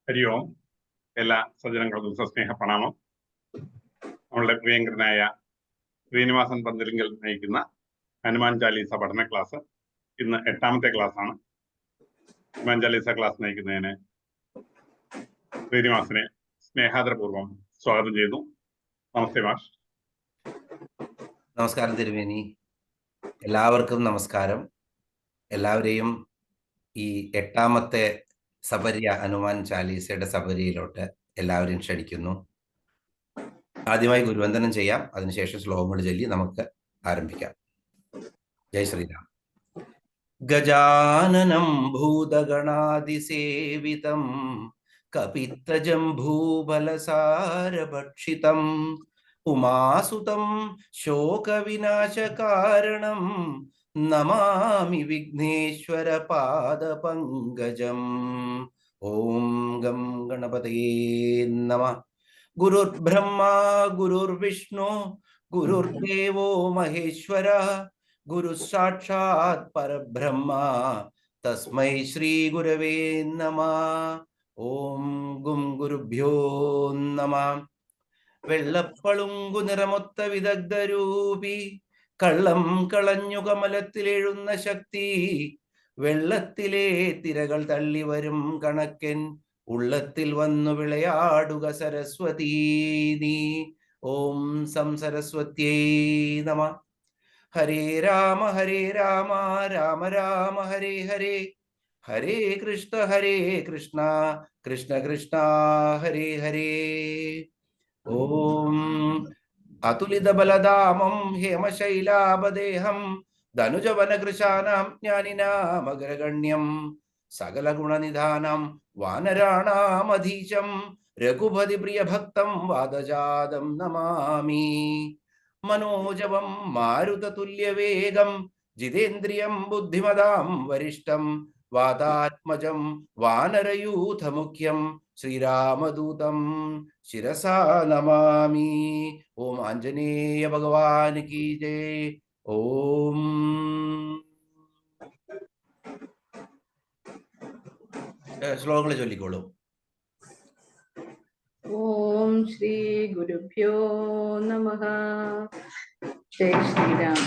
ഹരി ഓം. എല്ലാ സജ്ജനങ്ങൾക്കും സസ്നേഹ പ്രണാമം. നമ്മളുടെ പ്രിയങ്കരനായ ശ്രീനിവാസൻ പന്തലിങ്കൽ നയിക്കുന്ന ഹനുമാൻ ചാലീസ പഠന ക്ലാസ് ഇന്ന് 8ാമത്തെ ക്ലാസ്സാണ്. ഹനുമാൻ ചാലീസ ക്ലാസ് നയിക്കുന്നതിന് ശ്രീനിവാസനെ സ്നേഹാദരപൂർവ്വം സ്വാഗതം ചെയ്യുന്നു. നമസ്തേ മാഷ്. നമസ്കാരം തിരുമേനി. എല്ലാവർക്കും നമസ്കാരം. എല്ലാവരെയും ഈ 8ാമത്തെ സബര്യ ഹനുമാൻ ചാലീസയുടെ സബരിയിലോട്ട് എല്ലാവരെയും ക്ഷണിക്കുന്നു. ആദ്യമായി ഗുരുവന്ദനം ചെയ്യാം, അതിനുശേഷം ശ്ലോകങ്ങൾ ചൊല്ലി നമുക്ക് ആരംഭിക്കാം. ജയ് ശ്രീരാം. ഗജാനനം ഭൂതഗണാതിസേവിതം കപിത്തജംഭൂബലസാരഭക്ഷിതം ഉമാസുതം ശോകവിനാശകാരണം നമാമി വിഘ്നേശ്വര പാദപങ്കജം. ഓം ഗം ഗണപതയേ നമഃ. ഗുരുർബ്രഹ്മാ ഗുരുർവിഷ്ണു ഗുരുർദേവോ മഹേശ്വരഃ ഗുരു സാക്ഷാത് പരബ്രഹ്മ തസ്മൈ ശ്രീ ഗുരവേ നമഃ. ഓം ഗും ഗുരുഭ്യോ നമഃ. വെള്ളപ്പളുങ്കു നിറമൊത്ത വിദഗ്ധരൂപി കള്ളം കളഞ്ഞു കമലത്തിലെഴുന്ന ശക്തി വെള്ളത്തിലെ തിരകൾ തള്ളി വരും കണക്കൻ ഉള്ളത്തിൽ വന്നു വിളയാടുക സരസ്വതീ നീ. ഓം സം സരസ്വത്യേ നമഃ. ഹരേ രാമ രാമ രാമ ഹരേ ഹരേ, ഹരേ കൃഷ്ണ കൃഷ്ണ കൃഷ്ണ ഹരേ ഹരേ. ഓം അതുലിത ബലധാമം ഹേമശൈലാപദേഹം ധനുജവനകൃശാനാം ജ്ഞാനിനാമഗ്രഗണ്യം സകല ഗുണനിധാനം വാനരാണാമധീശം രഘുപതി പ്രിയഭക്തം വാദജാതം നമാമി. മനോജവം മാരുതതുല്യവേഗം ജിതേന്ദ്രിയം ബുദ്ധിമതാം വരിഷ്ഠം വാതാത്മജം വാനരയൂഥമുഖ്യം ശ്രീരാമദൂതം ശിരസാ നമാമി. ഓം ആഞ്ജനേയ ഭഗവാൻ കീ ജയ്. ഓം ശ്ലോകങ്ങൾ ചൊല്ലിക്കോളൂ. ഓം ശ്രീ ഗുരുഭ്യോ നമഃ. ജയ് ശ്രീരാം.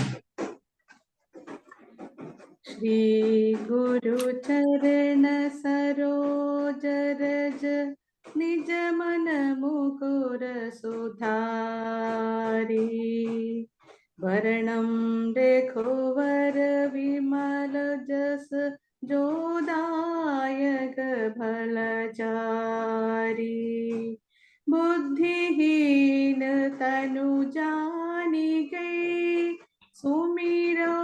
ശ്രീ ഗുരു ചരണ സരോജ രജ നിജ മന മുകുര സുധാരി വരണം രഘുവര വിമല ജസ് जोदायक भलचारी बुद्धिहीन तनु जानिके सुमिरो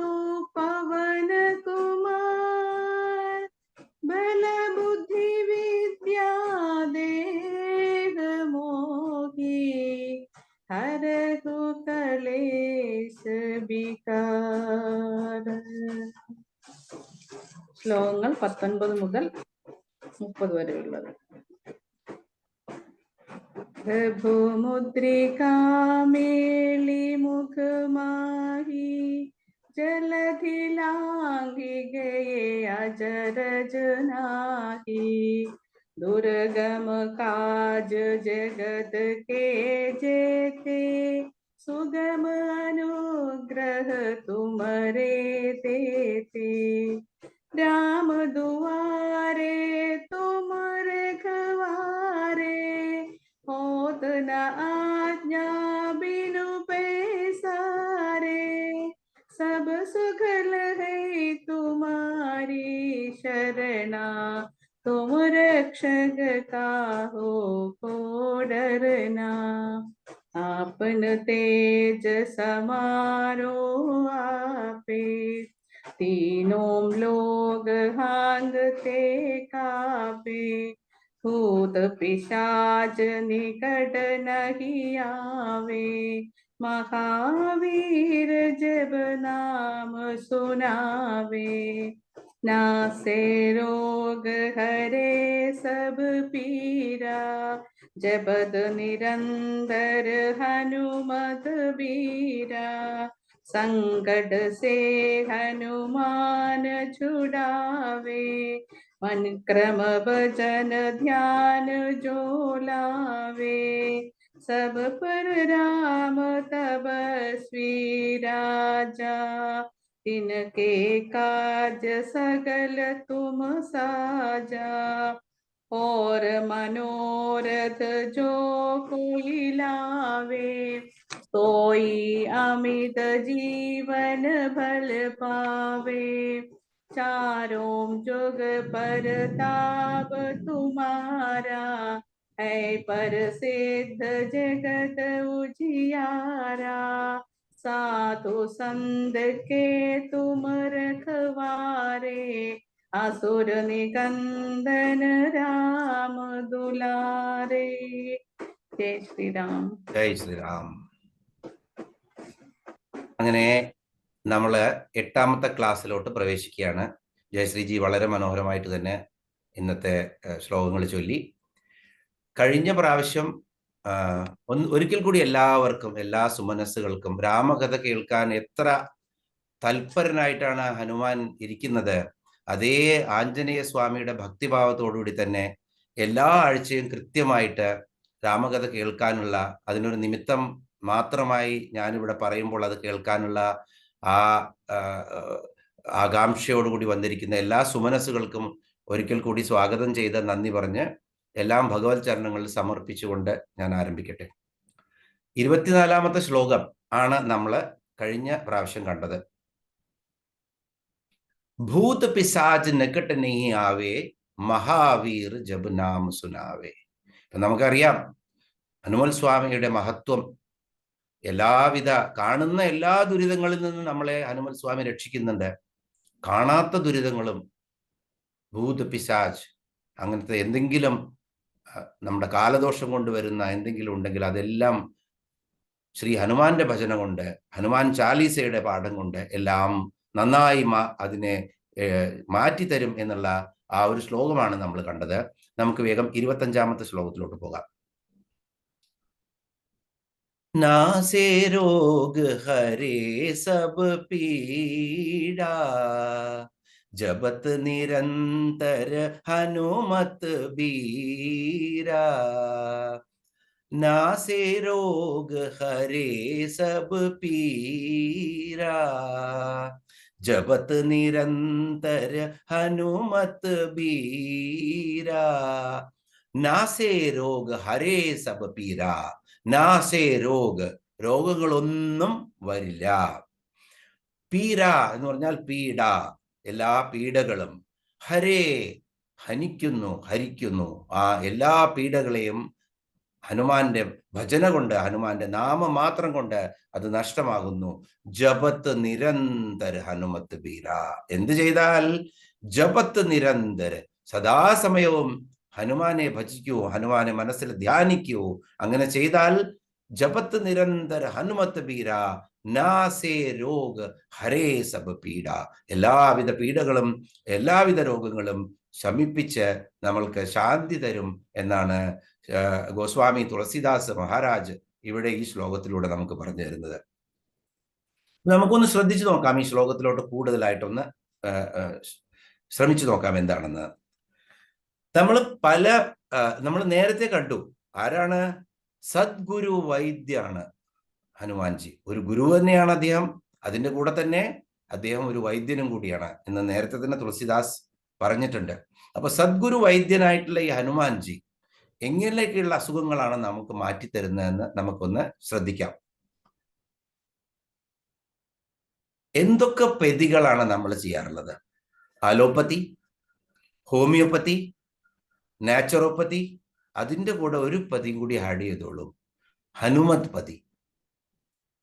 पवन कुमार बल बुद्धि विद्या देह मोहि हरहु कलेश विकार. ശ്ലോകങ്ങൾ 19 മുതൽ 30 വരെയുള്ളത്. പ്രഭുമുദ്രികാമേളി മുഖമാഹി ജലധി ലാംഘി ഗയേ അജരജ നാഹി ദുർഗമ കാജ ജഗത് के जेते सुगम अनुग्रह तुमरे देते. राम दुआरे तुम रखवारे होत न आज्ञा बिनु पैसारे सब सुखल है तुम्हारी शरणा तुम रक्षक काहो को डरना. आपन तेज समारो आपे तीनों लोग हांगते कापे भूत पिशाच निकट नहीं आवे महावीर जब नाम सुनावे. नासे रोग हरे सब पीरा जपत निरंतर हनुमत बीरा. संकट से हनुमान छुड़ावे मन क्रम भजन ध्यान जो लावे, सब पर राम तपस्वी राजा, तिनके काज सगल तुम साजा, और मनोरथ जो कोई लावे, सोई अमित जीवन भल पावे, चारों जुग परताप तुम्हारा, है प्रसिद्ध जगत उजियारा, साधु संत के तुम रखवारे, असुर निकंदन राम दुलारे. जय श्री राम. ജയ് ശ്രീറാം. അങ്ങനെ നമ്മൾ 8ാമത്തെ ക്ലാസ്സിലോട്ട് പ്രവേശിക്കുകയാണ്. ജയശ്രീജി വളരെ മനോഹരമായിട്ട് തന്നെ ഇന്നത്തെ ശ്ലോകങ്ങൾ ചൊല്ലി. കഴിഞ്ഞ പ്രാവശ്യം ഒരിക്കൽ കൂടി എല്ലാവർക്കും, എല്ലാ സുമനസ്സുകൾക്കും രാമകഥ കേൾക്കാൻ എത്ര തൽപരനായിട്ടാണ് ഹനുമാൻ ഇരിക്കുന്നത്, അതേ ആഞ്ജനേയ സ്വാമിയുടെ ഭക്തിഭാവത്തോടുകൂടി തന്നെ എല്ലാ ആഴ്ചയും കൃത്യമായിട്ട് രാമകഥ കേൾക്കാനുള്ള, അതിനൊരു നിമിത്തം മാത്രമായി ഞാനിവിടെ പറയുമ്പോൾ അത് കേൾക്കാനുള്ള ആ ആകാംക്ഷയോടുകൂടി വന്നിരിക്കുന്ന എല്ലാ സുമനസ്സുകൾക്കും ഒരിക്കൽ കൂടി സ്വാഗതം ചെയ്ത് നന്ദി പറഞ്ഞ് എല്ലാം ഭഗവത് ചരണങ്ങളിൽ സമർപ്പിച്ചുകൊണ്ട് ഞാൻ ആരംഭിക്കട്ടെ. 24ാമത്തെ ശ്ലോകം ആണ് നമ്മൾ കഴിഞ്ഞ പ്രാവശ്യം കണ്ടത്. ഭൂത് പിശാച് നികട്ട് നഹീ ആവേ, മഹാവീർ ജബ് നാം സുനാവേ. നമുക്കറിയാം ഹനുമൽ സ്വാമിയുടെ മഹത്വം. എല്ലാവിധ കാണുന്ന എല്ലാ ദുരിതങ്ങളിൽ നിന്നും നമ്മളെ ഹനുമൽ സ്വാമി രക്ഷിക്കുന്നുണ്ട്. കാണാത്ത ദുരിതങ്ങളും ഭൂത് പിശാച് അങ്ങനത്തെ എന്തെങ്കിലും നമ്മുടെ കാലദോഷം കൊണ്ട് വരുന്ന എന്തെങ്കിലും ഉണ്ടെങ്കിൽ അതെല്ലാം ശ്രീ ഹനുമാന്റെ ഭജന കൊണ്ട്, ഹനുമാൻ ചാലീസയുടെ പാഠം കൊണ്ട് എല്ലാം നന്നായി അതിനെ മാറ്റിത്തരും എന്നുള്ള ആ ഒരു ശ്ലോകമാണ് നമ്മൾ കണ്ടത്. നമുക്ക് വേഗം 25ാമത്തെ ശ്ലോകത്തിലോട്ട് പോകാം. नासे रोग हरे सब पीड़ा, जपत निरंतर हनुमत बीरा. नासे रोग हरे सब पीरा, जपत निरंतर हनुमत बीरा. नासे रोग हरे सब पीरा. നാസേ രോഗ്, രോഗങ്ങളൊന്നും വരില്ല. പീര എന്ന് പറഞ്ഞാൽ പീഡ, എല്ലാ പീഡകളും. ഹരേ, ഹനിക്കുന്നു, ഹരിക്കുന്നു. ആ എല്ലാ പീഡകളെയും ഹനുമാന്റെ ഭജന കൊണ്ട്, ഹനുമാന്റെ നാമം മാത്രം കൊണ്ട് അത് നഷ്ടമാകുന്നു. ജപത്ത് നിരന്തര ഹനുമത്ത് ബീര. എന്ത് ചെയ്താൽ? ജപത്ത് നിരന്തര, സദാസമയവും ഹനുമാനെ ഭജിക്കൂ, ഹനുമാനെ മനസ്സിൽ ധ്യാനിക്കൂ. അങ്ങനെ ചെയ്താൽ ജപത്ത് നിരന്തര ഹനുമത്ത് ബീര, നാസേ രോഗ് ഹരേ സബ് പീഡ. എല്ലാവിധ പീഡകളും എല്ലാവിധ രോഗങ്ങളും ശമിപ്പിച്ച് നമ്മൾക്ക് ശാന്തി തരും എന്നാണ് ഗോസ്വാമി തുളസിദാസ് മഹാരാജ് ഇവിടെ ഈ ശ്ലോകത്തിലൂടെ നമുക്ക് പറഞ്ഞു തരുന്നത്. നമുക്കൊന്ന് ശ്രദ്ധിച്ചു നോക്കാം, ഈ ശ്ലോകത്തിലോട്ട് കൂടുതലായിട്ടൊന്ന് ശ്രമിച്ചു നോക്കാം എന്താണെന്ന്. നമ്മൾ നേരത്തെ കണ്ടു, ആരാണ്? സദ്ഗുരു വൈദ്യാണ് ഹനുമാൻജി. ഒരു ഗുരു തന്നെയാണ് അദ്ദേഹം. അതിൻ്റെ കൂടെ തന്നെ അദ്ദേഹം ഒരു വൈദ്യനും കൂടിയാണ് എന്ന് നേരത്തെ തന്നെ തുളസിദാസ് പറഞ്ഞിട്ടുണ്ട്. അപ്പൊ സദ്ഗുരു വൈദ്യനായിട്ടുള്ള ഈ ഹനുമാൻജി എങ്ങനെയൊക്കെയുള്ള അസുഖങ്ങളാണ് നമുക്ക് മാറ്റിത്തരുന്നതെന്ന് നമുക്കൊന്ന് ശ്രദ്ധിക്കാം. എന്തൊക്കെ പെതികളാണ് നമ്മൾ ചെയ്യാറുള്ളത്? അലോപ്പതി, ഹോമിയോപ്പതി, നാച്ചുറോപ്പതി, അതിൻ്റെ കൂടെ ഒരു പതി കൂടി ആഡ് ചെയ്തോളൂ, ഹനുമത് പതി.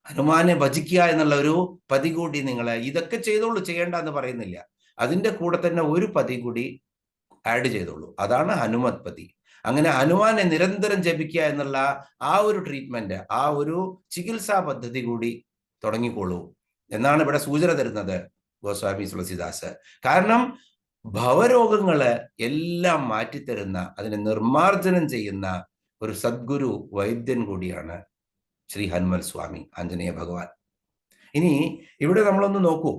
ഹനുമാനെ ഭജിക്കുക എന്നുള്ള ഒരു പതി കൂടി നിങ്ങൾ ഇതൊക്കെ ചെയ്തോളൂ, ചെയ്യേണ്ട എന്ന് പറയുന്നില്ല. അതിൻ്റെ കൂടെ തന്നെ ഒരു പതി കൂടി ആഡ് ചെയ്തോളൂ, അതാണ് ഹനുമത് പതി. അങ്ങനെ ഹനുമാനെ നിരന്തരം ജപിക്കുക എന്നുള്ള ആ ഒരു ട്രീറ്റ്മെന്റ്, ആ ഒരു ചികിത്സാ പദ്ധതി കൂടി തുടങ്ങിക്കോളൂ എന്നാണ് ഇവിടെ സൂചന തരുന്നത് ഗോസ്വാമി തുളസിദാസ്. കാരണം ഭവരോഗങ്ങള് എല്ലാം മാറ്റിത്തരുന്ന, അതിനെ നിർമാർജനം ചെയ്യുന്ന ഒരു സദ്ഗുരു വൈദ്യൻ കൂടിയാണ് ശ്രീ ഹനുമൽ സ്വാമി ആഞ്ജനേയ ഭഗവാൻ. ഇനി ഇവിടെ നമ്മളൊന്ന് നോക്കൂ,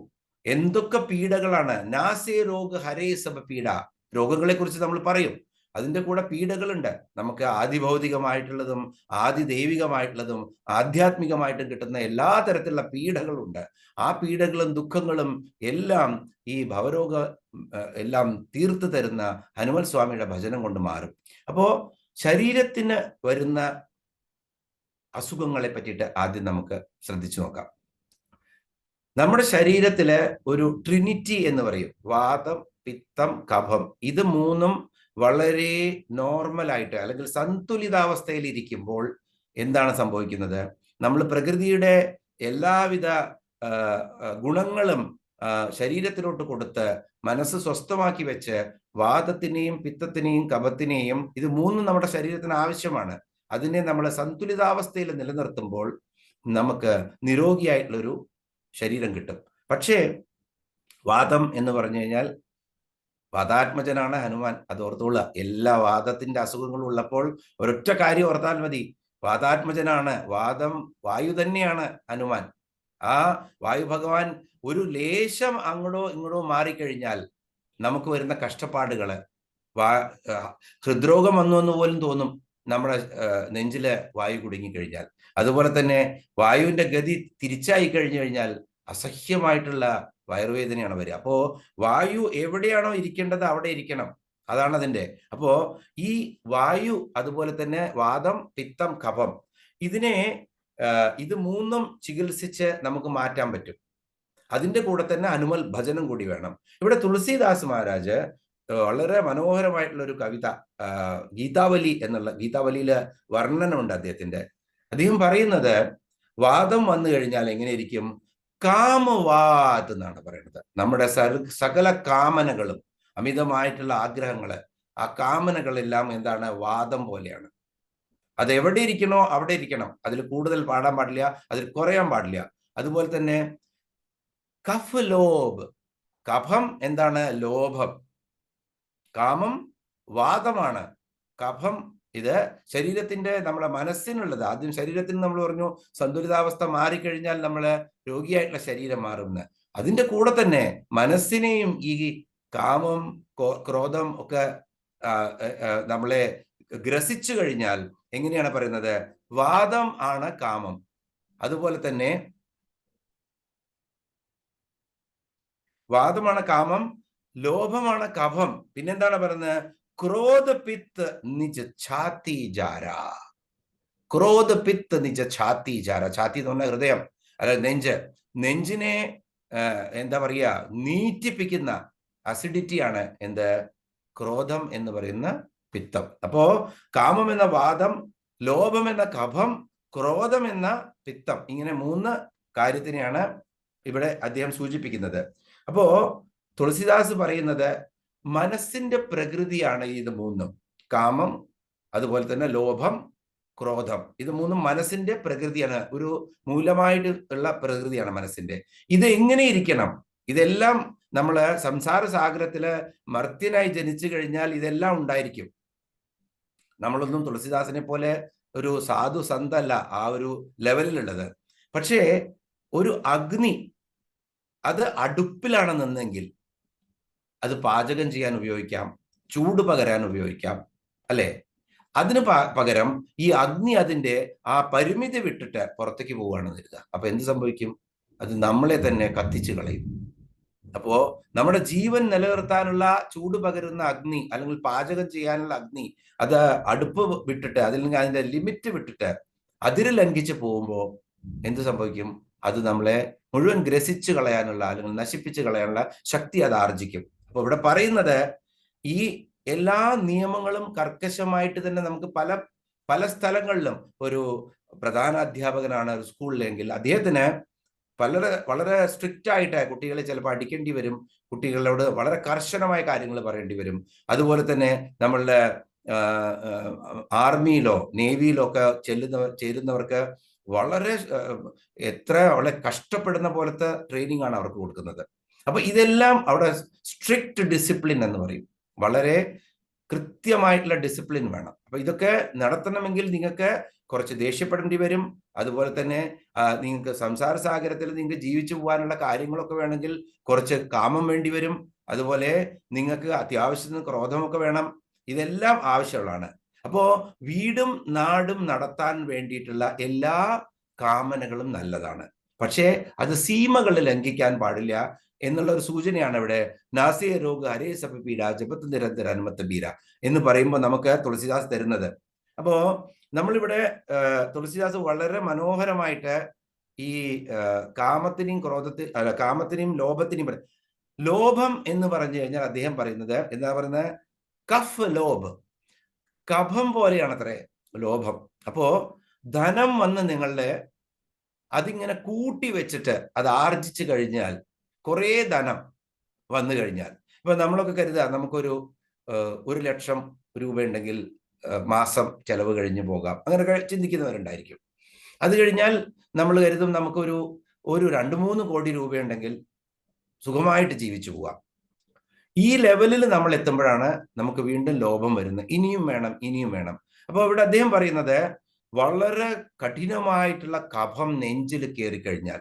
എന്തൊക്കെ പീഡകളാണ്. നാസേ രോഗ് ഹരേ സബ പീഡ. രോഗങ്ങളെക്കുറിച്ച് നമ്മൾ പറയും. അതിൻ്റെ കൂടെ പീഡകളുണ്ട്. നമുക്ക് ആദിഭൗതികമായിട്ടുള്ളതും ആദിദൈവികമായിട്ടുള്ളതും ആധ്യാത്മികമായിട്ടും കിട്ടുന്ന എല്ലാ തരത്തിലുള്ള പീഡകളുണ്ട്. ആ പീഡകളും ദുഃഖങ്ങളും എല്ലാം ഈ ഭവരോഗ എല്ലാം തീർത്തു തരുന്ന ഹനുമൽ സ്വാമിയുടെ ഭജനം കൊണ്ട് മാറും. അപ്പോ ശരീരത്തിന് വരുന്ന അസുഖങ്ങളെ പറ്റിയിട്ട് ആദ്യം നമുക്ക് ശ്രദ്ധിച്ചു നോക്കാം. നമ്മുടെ ശരീരത്തിലെ ഒരു ട്രിനിറ്റി എന്ന് പറയും, വാതം, പിത്തം, കഫം. ഇത് മൂന്നും വളരെ നോർമലായിട്ട് അല്ലെങ്കിൽ സന്തുലിതാവസ്ഥയിൽ ഇരിക്കുമ്പോൾ എന്താണ് സംഭവിക്കുന്നത്? നമ്മൾ പ്രകൃതിയുടെ എല്ലാവിധ ഗുണങ്ങളും ശരീരത്തിലോട്ട് കൊടുത്ത് മനസ്സ് സ്വസ്ഥമാക്കി വെച്ച് വാദത്തിനെയും പിത്തത്തിനെയും കഫത്തിനെയും, ഇത് മൂന്നും നമ്മുടെ ശരീരത്തിന് ആവശ്യമാണ്. അതിനെ നമ്മൾ സന്തുലിതാവസ്ഥയിൽ നിലനിർത്തുമ്പോൾ നമുക്ക് നിരോഗിയായിട്ടുള്ളൊരു ശരീരം കിട്ടും. പക്ഷേ വാദം എന്ന് പറഞ്ഞു കഴിഞ്ഞാൽ വാദാത്മജനാണ് ഹനുമാൻ, അത് ഓർത്തോളുക. എല്ലാ വാദത്തിന്റെ അസുഖങ്ങളും ഉള്ളപ്പോൾ ഒരൊറ്റ കാര്യം ഓർത്താൽ മതി, വാദാത്മജനാണ്. വാദം വായു തന്നെയാണ് ഹനുമാൻ. ആ വായു ഭഗവാൻ ഒരു ലേശം അങ്ങോട്ടോ ഇങ്ങോട്ടോ മാറിക്കഴിഞ്ഞാൽ നമുക്ക് വരുന്ന കഷ്ടപ്പാടുകള്, ഹൃദ്രോഗം വന്നു എന്ന് പോലും തോന്നും നമ്മുടെ നെഞ്ചില് വായു കുടുങ്ങിക്കഴിഞ്ഞാൽ. അതുപോലെ തന്നെ വായുവിന്റെ ഗതി തിരിച്ചായി കഴിഞ്ഞു കഴിഞ്ഞാൽ അസഹ്യമായിട്ടുള്ള വയറുവേദനയാണ് വരിക. അപ്പോ വായു എവിടെയാണോ ഇരിക്കേണ്ടത് അവിടെ ഇരിക്കണം, അതാണ് അതിൻ്റെ. അപ്പോ ഈ വായു, അതുപോലെ തന്നെ വാദം, പിത്തം, കഫം, ഇത് മൂന്നും ചികിത്സിച്ച് നമുക്ക് മാറ്റാൻ പറ്റും. അതിൻ്റെ കൂടെ തന്നെ ഹനുമൽ ഭജനം കൂടി വേണം. ഇവിടെ തുളസീദാസ് മഹാരാജ് വളരെ മനോഹരമായിട്ടുള്ള ഒരു കവിത, ഗീതാവലി എന്നുള്ള, ഗീതാവലിയിലെ വർണ്ണനമുണ്ട് അദ്ദേഹത്തിന്റെ. അദ്ദേഹം പറയുന്നത് വാദം വന്നു കഴിഞ്ഞാൽ എങ്ങനെ ഇരിക്കും? കാമവാദ് എന്നാണ് പറയുന്നത്. നമ്മുടെ സകല കാമനകളും, അമിതമായിട്ടുള്ള ആഗ്രഹങ്ങള്, ആ കാമനകളെല്ലാം എന്താണ്? വാദം പോലെയാണ്. അത് എവിടെ ഇരിക്കണോ അവിടെ ഇരിക്കണം. അതിൽ കൂടുതൽ പാടാൻ പാടില്ല, അതിൽ കുറയാൻ പാടില്ല. അതുപോലെ തന്നെ കഫ് ലോഭ്, കഫം എന്താണ്? ലോഭം. കാമം വാദമാണ്, കഫം ഇത് ശരീരത്തിന്റെ, നമ്മുടെ മനസ്സിനുള്ളത്. ആദ്യം ശരീരത്തിന് നമ്മൾ പറഞ്ഞു സന്തുലിതാവസ്ഥ മാറിക്കഴിഞ്ഞാൽ നമ്മള് രോഗിയായിട്ടുള്ള ശരീരം മാറുമെന്ന്. അതിന്റെ കൂടെ തന്നെ മനസ്സിനെയും ഈ കാമം, ക്രോധം ഒക്കെ നമ്മളെ ഗ്രസിച്ചു കഴിഞ്ഞാൽ എങ്ങനെയാണ് പറയുന്നത്? വാദം ആണ് കാമം. അതുപോലെ തന്നെ വാദമാണ് കാമം, ലോഭമാണ് കഫം. പിന്നെന്താണ് പറയുന്നത്? ക്രോധ പിത്ത് നിജ ഛാത്തി ജാര. ക്രോധ പിത്ത് നിജ ഛാത്തി ജാര. ഛാത്തി എന്ന് പറഞ്ഞാൽ ഹൃദയം, അതായത് നെഞ്ച്. നെഞ്ചിനെ എന്താ പറയുക, നീറ്റിപ്പിക്കുന്ന അസിഡിറ്റിയാണ് എന്ത്? ക്രോധം എന്ന് പറയുന്ന പിത്തം. അപ്പോ കാമം എന്ന വാദം, ലോഭം എന്ന കഫം, ക്രോധം എന്ന പിത്തം, ഇങ്ങനെ മൂന്ന് കാര്യത്തിനെയാണ് ഇവിടെ അദ്ദേഹം സൂചിപ്പിക്കുന്നത്. അപ്പോ തുളസിദാസ് പറയുന്നത് മനസ്സിന്റെ പ്രകൃതിയാണ് ഇത് മൂന്നും. കാമം, അതുപോലെ തന്നെ ലോഭം, ക്രോധം, ഇത് മൂന്നും മനസ്സിന്റെ പ്രകൃതിയാണ്. ഒരു മൂലമായിട്ട് ഉള്ള പ്രകൃതിയാണ് മനസ്സിന്റെ. ഇത് എങ്ങനെ ഇരിക്കണം? ഇതെല്ലാം നമ്മള് സംസാര സാഗരത്തില് മർത്യനായി ജനിച്ചു കഴിഞ്ഞാൽ ഇതെല്ലാം ഉണ്ടായിരിക്കും. നമ്മളൊന്നും തുളസിദാസിനെ പോലെ ഒരു സാധു സന്തല്ല ആ ഒരു ലെവലിലുള്ളത്. പക്ഷേ ഒരു അഗ്നി അത് അടുപ്പിലാണ് നിന്നെങ്കിൽ അത് പാചകം ചെയ്യാൻ ഉപയോഗിക്കാം, ചൂട് പകരാൻ ഉപയോഗിക്കാം, അല്ലെ? അതിന് പകരം ഈ അഗ്നി അതിന്റെ ആ പരിമിതി വിട്ടിട്ട് പുറത്തേക്ക് പോവുകയാണെന്ന് കരുതുക. അപ്പൊ എന്ത് സംഭവിക്കും? അത് നമ്മളെ തന്നെ കത്തിച്ചു കളയും. അപ്പോ നമ്മുടെ ജീവൻ നിലനിർത്താനുള്ള ചൂട് പകരുന്ന അഗ്നി, അല്ലെങ്കിൽ പാചകം ചെയ്യാനുള്ള അഗ്നി, അത് അടുപ്പ് വിട്ടിട്ട്, അല്ലെങ്കിൽ അതിന്റെ ലിമിറ്റ് വിട്ടിട്ട് അതിര് ലംഘിച്ച് പോകുമ്പോൾ എന്ത് സംഭവിക്കും? അത് നമ്മളെ മുഴുവൻ ഗ്രസിച്ചു കളയാനുള്ള, അല്ലെങ്കിൽ നശിപ്പിച്ചു കളയാനുള്ള ശക്തി അത് ആർജിക്കും. അപ്പൊ ഇവിടെ പറയുന്നത് ഈ എല്ലാ നിയമങ്ങളും കർക്കശമായിട്ട് തന്നെ നമുക്ക് പല പല സ്ഥലങ്ങളിലും, ഒരു പ്രധാന അധ്യാപകനാണ് സ്കൂളിലെങ്കിൽ അദ്ദേഹത്തിന് വളരെ സ്ട്രിക്റ്റ് ആയിട്ട് കുട്ടികളെ ചിലപ്പോൾ അടിക്കേണ്ടി വരും, കുട്ടികളോട് വളരെ കർശനമായ കാര്യങ്ങൾ പറയേണ്ടി വരും. അതുപോലെ തന്നെ നമ്മളുടെ ആർമിയിലോ നേവിയിലോ ഒക്കെ ചേരുന്നവർക്ക് വളരെ വളരെ കഷ്ടപ്പെടുന്ന പോലത്തെ ട്രെയിനിങ് ആണ് അവർക്ക് കൊടുക്കുന്നത്. അപ്പൊ ഇതെല്ലാം അവിടെ സ്ട്രിക്റ്റ് ഡിസിപ്ലിൻ എന്ന് പറയും. വളരെ കൃത്യമായിട്ടുള്ള ഡിസിപ്ലിൻ വേണം. അപ്പൊ ഇതൊക്കെ നടത്തണമെങ്കിൽ നിങ്ങൾക്ക് കുറച്ച് ദേഷ്യപ്പെടേണ്ടി വരും. അതുപോലെ തന്നെ നിങ്ങൾക്ക് സംസാര സാഗരത്തിൽ നിങ്ങൾക്ക് ജീവിച്ചു പോകാനുള്ള കാര്യങ്ങളൊക്കെ വേണമെങ്കിൽ കുറച്ച് കാമം വേണ്ടി വരും. അതുപോലെ നിങ്ങൾക്ക് അത്യാവശ്യത്തിന് ക്രോധമൊക്കെ വേണം. ഇതെല്ലാം ആവശ്യമുള്ളതാണ്. അപ്പോ വീടും നാടും നടത്താൻ വേണ്ടിയിട്ടുള്ള എല്ലാ കാമനകളും നല്ലതാണ്. പക്ഷേ അത് സീമകൾ ലംഘിക്കാൻ പാടില്ല എന്നുള്ള ഒരു സൂചനയാണ് ഇവിടെ നാസിയ രോഗ ഹരേ സപീഡ ജപത്ത് നിരന്തര അനുമത്ത ബീര എന്ന് പറയുമ്പോൾ നമുക്ക് തുളസിദാസ് തരുന്നത്. അപ്പോ നമ്മളിവിടെ തുളസിദാസ് വളരെ മനോഹരമായിട്ട് ഈ കാമത്തിനെയും കാമത്തിനെയും ലോഭത്തിനെയും ലോഭം എന്ന് പറഞ്ഞു കഴിഞ്ഞാൽ അദ്ദേഹം പറയുന്നത് എന്താ പറയുന്നത്, കഫ് ലോഭ്, കഫം പോലെയാണ് അത്രേ ലോഭം. അപ്പോ ധനം വന്ന് നിങ്ങളുടെ അതിങ്ങനെ കൂട്ടി വെച്ചിട്ട് അത് ആർജിച്ചു കഴിഞ്ഞാൽ, കുറേ ധനം വന്നു കഴിഞ്ഞാൽ, ഇപ്പൊ നമ്മളൊക്കെ കരുതുക നമുക്കൊരു 1,00,000 രൂപ ഉണ്ടെങ്കിൽ മാസം ചെലവ് കഴിഞ്ഞു പോകാം, അങ്ങനെ ചിന്തിക്കുന്നവരുണ്ടായിരിക്കും. അത് കഴിഞ്ഞാൽ നമ്മൾ കരുതും നമുക്കൊരു 2-3 കോടി രൂപയുണ്ടെങ്കിൽ സുഖമായിട്ട് ജീവിച്ചു പോകാം. ഈ ലെവലിൽ നമ്മൾ എത്തുമ്പോഴാണ് നമുക്ക് വീണ്ടും ലോഭം വരുന്നത്, ഇനിയും വേണം ഇനിയും വേണം. അപ്പൊ ഇവിടെ അദ്ദേഹം പറയുന്നത് വളരെ കഠിനമായിട്ടുള്ള കഫം നെഞ്ചിൽ കയറി കഴിഞ്ഞാൽ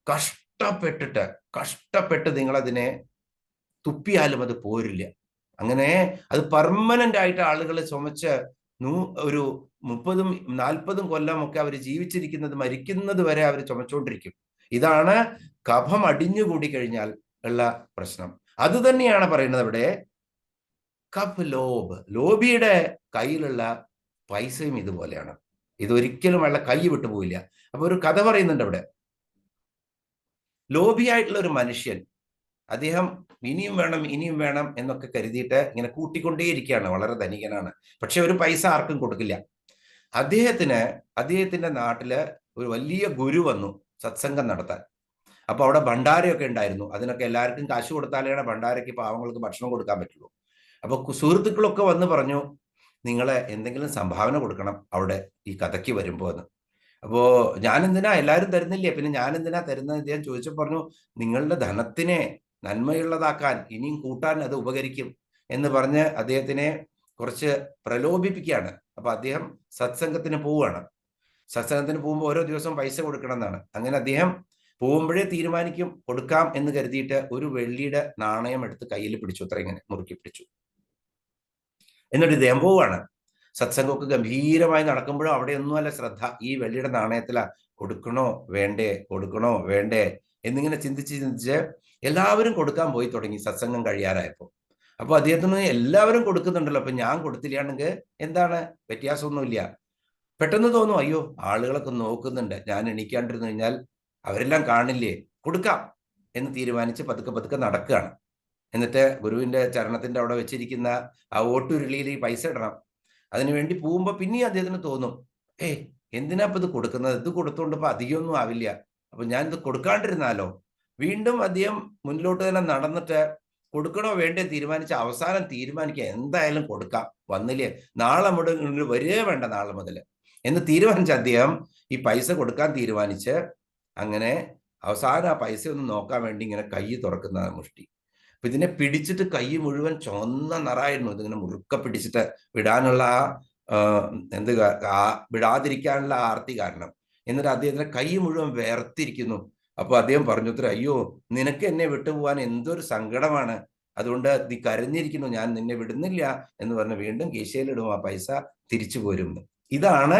കഷ്ടപ്പെട്ട് നിങ്ങളതിനെ തുപ്പിയാലും അത് പോരില്ല. അങ്ങനെ അത് പെർമനന്റ് ആയിട്ട് ആളുകൾ ചുമച്ച് ഒരു 30-40 കൊല്ലമൊക്കെ അവർ ജീവിച്ചിരിക്കുന്നത്, മരിക്കുന്നത് വരെ അവർ ചുമച്ചുകൊണ്ടിരിക്കും. ഇതാണ് കഫം അടിഞ്ഞുകൂടി കഴിഞ്ഞാൽ ഉള്ള പ്രശ്നം. അത് തന്നെയാണ് പറയുന്നത് ഇവിടെ. കഫ് ലോബ്, ലോബിയുടെ കയ്യിലുള്ള പൈസയും ഇതുപോലെയാണ്. ഇതൊരിക്കലും അയാളെ കൈ വിട്ടുപോയില്ല. അപ്പൊ ഒരു കഥ പറയുന്നുണ്ട് അവിടെ. ലോബിയായിട്ടുള്ള ഒരു മനുഷ്യൻ, അദ്ദേഹം ഇനിയും വേണം എന്നൊക്കെ കരുതിയിട്ട് ഇങ്ങനെ കൂട്ടിക്കൊണ്ടേയിരിക്കുകയാണ്. വളരെ ധനികനാണ്, പക്ഷെ ഒരു പൈസ ആർക്കും കൊടുക്കില്ല. അദ്ദേഹത്തിന്റെ നാട്ടില് ഒരു വലിയ ഗുരു വന്നു സത്സംഗം നടത്താൻ. അപ്പൊ അവിടെ ഭണ്ഡാരയൊക്കെ ഉണ്ടായിരുന്നു. അതിനൊക്കെ എല്ലാവർക്കും കാശ് കൊടുത്താലാണ് ഭണ്ഡാരയ്ക്ക് പാവങ്ങൾക്ക് ഭക്ഷണം കൊടുക്കാൻ പറ്റുള്ളൂ. അപ്പൊ സുഹൃത്തുക്കളൊക്കെ വന്ന് പറഞ്ഞു, നിങ്ങളെ എന്തെങ്കിലും സംഭാവന കൊടുക്കണം അവിടെ ഈ കഥയ്ക്ക് വരുമ്പോ എന്ന്. അപ്പോ ഞാനെന്തിനാ, എല്ലാവരും തരുന്നില്ലേ, പിന്നെ ഞാനെന്തിനാ തരുന്നത് അദ്ദേഹം ചോദിച്ചപ്പോൾ പറഞ്ഞു, നിങ്ങളുടെ ധനത്തിനെ നന്മയുള്ളതാക്കാൻ ഇനിയും കൂട്ടാൻ അത് ഉപകരിക്കും എന്ന് പറഞ്ഞ് അദ്ദേഹത്തിനെ കുറച്ച് പ്രലോഭിപ്പിക്കുകയാണ്. അപ്പൊ അദ്ദേഹം സത്സംഗത്തിന് പോവുകയാണ്. സത്സംഗത്തിന് പോകുമ്പോൾ ഓരോ ദിവസവും പൈസ കൊടുക്കണം എന്നാണ്. അങ്ങനെ അദ്ദേഹം പോകുമ്പോഴേ തീരുമാനിക്കും കൊടുക്കാം എന്ന് കരുതിയിട്ട് ഒരു വെള്ളിയുടെ നാണയം എടുത്ത് കയ്യിൽ പിടിച്ചു, അത്ര ഇങ്ങനെ മുറുക്കി പിടിച്ചു. എന്നിട്ട് ഇദ്ദേഹം പോവുകയാണ്. സത്സംഗമൊക്കെ ഗംഭീരമായി നടക്കുമ്പോഴും അവിടെ ഒന്നുമല്ല ശ്രദ്ധ, ഈ വെള്ളിയുടെ നാണയത്തിലാ കൊടുക്കണോ വേണ്ടേ എന്നിങ്ങനെ ചിന്തിച്ച് എല്ലാവരും കൊടുക്കാൻ പോയി തുടങ്ങി സത്സംഗം കഴിയാറായപ്പോൾ. അപ്പൊ അദ്ദേഹത്തിന് എല്ലാവരും കൊടുക്കുന്നുണ്ടല്ലോ, അപ്പൊ ഞാൻ കൊടുത്തില്ലാണെങ്കിൽ എന്താണ്, വ്യത്യാസമൊന്നുമില്ല. പെട്ടെന്ന് തോന്നും, അയ്യോ ആളുകളൊക്കെ നോക്കുന്നുണ്ട്, ഞാൻ എണീക്കാണ്ടിരുന്നു കഴിഞ്ഞാൽ അവരെല്ലാം കാണില്ലേ, കൊടുക്കാം എന്ന് തീരുമാനിച്ച് പതുക്കെ നടക്കുകയാണ്. എന്നിട്ട് ഗുരുവിന്റെ ചരണത്തിന്റെ അവിടെ വെച്ചിരിക്കുന്ന ആ ഓട്ടുരുളിയിൽ ഈ പൈസ ഇടണം. അതിനുവേണ്ടി പോകുമ്പോ പിന്നെയും അദ്ദേഹത്തിന് തോന്നും, എന്തിനാ ഇപ്പൊ ഇത് കൊടുക്കുന്നത്, ഇത് കൊടുത്തോണ്ട് ഇപ്പൊ അധികമൊന്നും ആവില്ല, അപ്പൊ ഞാൻ ഇത് കൊടുക്കാണ്ടിരുന്നാലോ. വീണ്ടും അദ്ദേഹം മുന്നിലോട്ട് തന്നെ നടന്നിട്ട് കൊടുക്കണോ വേണ്ടേ തീരുമാനിച്ച് അവസാനം തീരുമാനിക്കുക, എന്തായാലും കൊടുക്കാം, വന്നില്ലേ നാളെ മുതൽ വരികയേ വേണ്ട നാളെ മുതൽ എന്ന് തീരുമാനിച്ച അദ്ദേഹം ഈ പൈസ കൊടുക്കാൻ തീരുമാനിച്ച് അങ്ങനെ അവസാനം ആ പൈസ ഒന്ന് നോക്കാൻ വേണ്ടി ഇങ്ങനെ കൈ തുറക്കുന്ന മുഷ്ടി. അപ്പൊ ഇതിനെ പിടിച്ചിട്ട് കൈ മുഴുവൻ ചുവന്ന നിറായിരുന്നു. ഇതിങ്ങനെ മുറുക്ക പിടിച്ചിട്ട് വിടാനുള്ള വിടാതിരിക്കാനുള്ള ആർത്തി കാരണം. എന്നിട്ട് അദ്ദേഹത്തിന്റെ കൈ മുഴുവൻ വേർതിരിക്കുന്നു. അപ്പൊ അദ്ദേഹം പറഞ്ഞു, അയ്യോ നിനക്ക് എന്നെ വിട്ടുപോകാൻ എന്തൊരു സങ്കടമാണ്, അതുകൊണ്ട് നീ കരഞ്ഞിരിക്കുന്നു, ഞാൻ നിന്നെ വിടുന്നില്ല എന്ന് പറഞ്ഞ് വീണ്ടും കീശയിലിടും, ആ പൈസ തിരിച്ചു പോരും. ഇതാണ്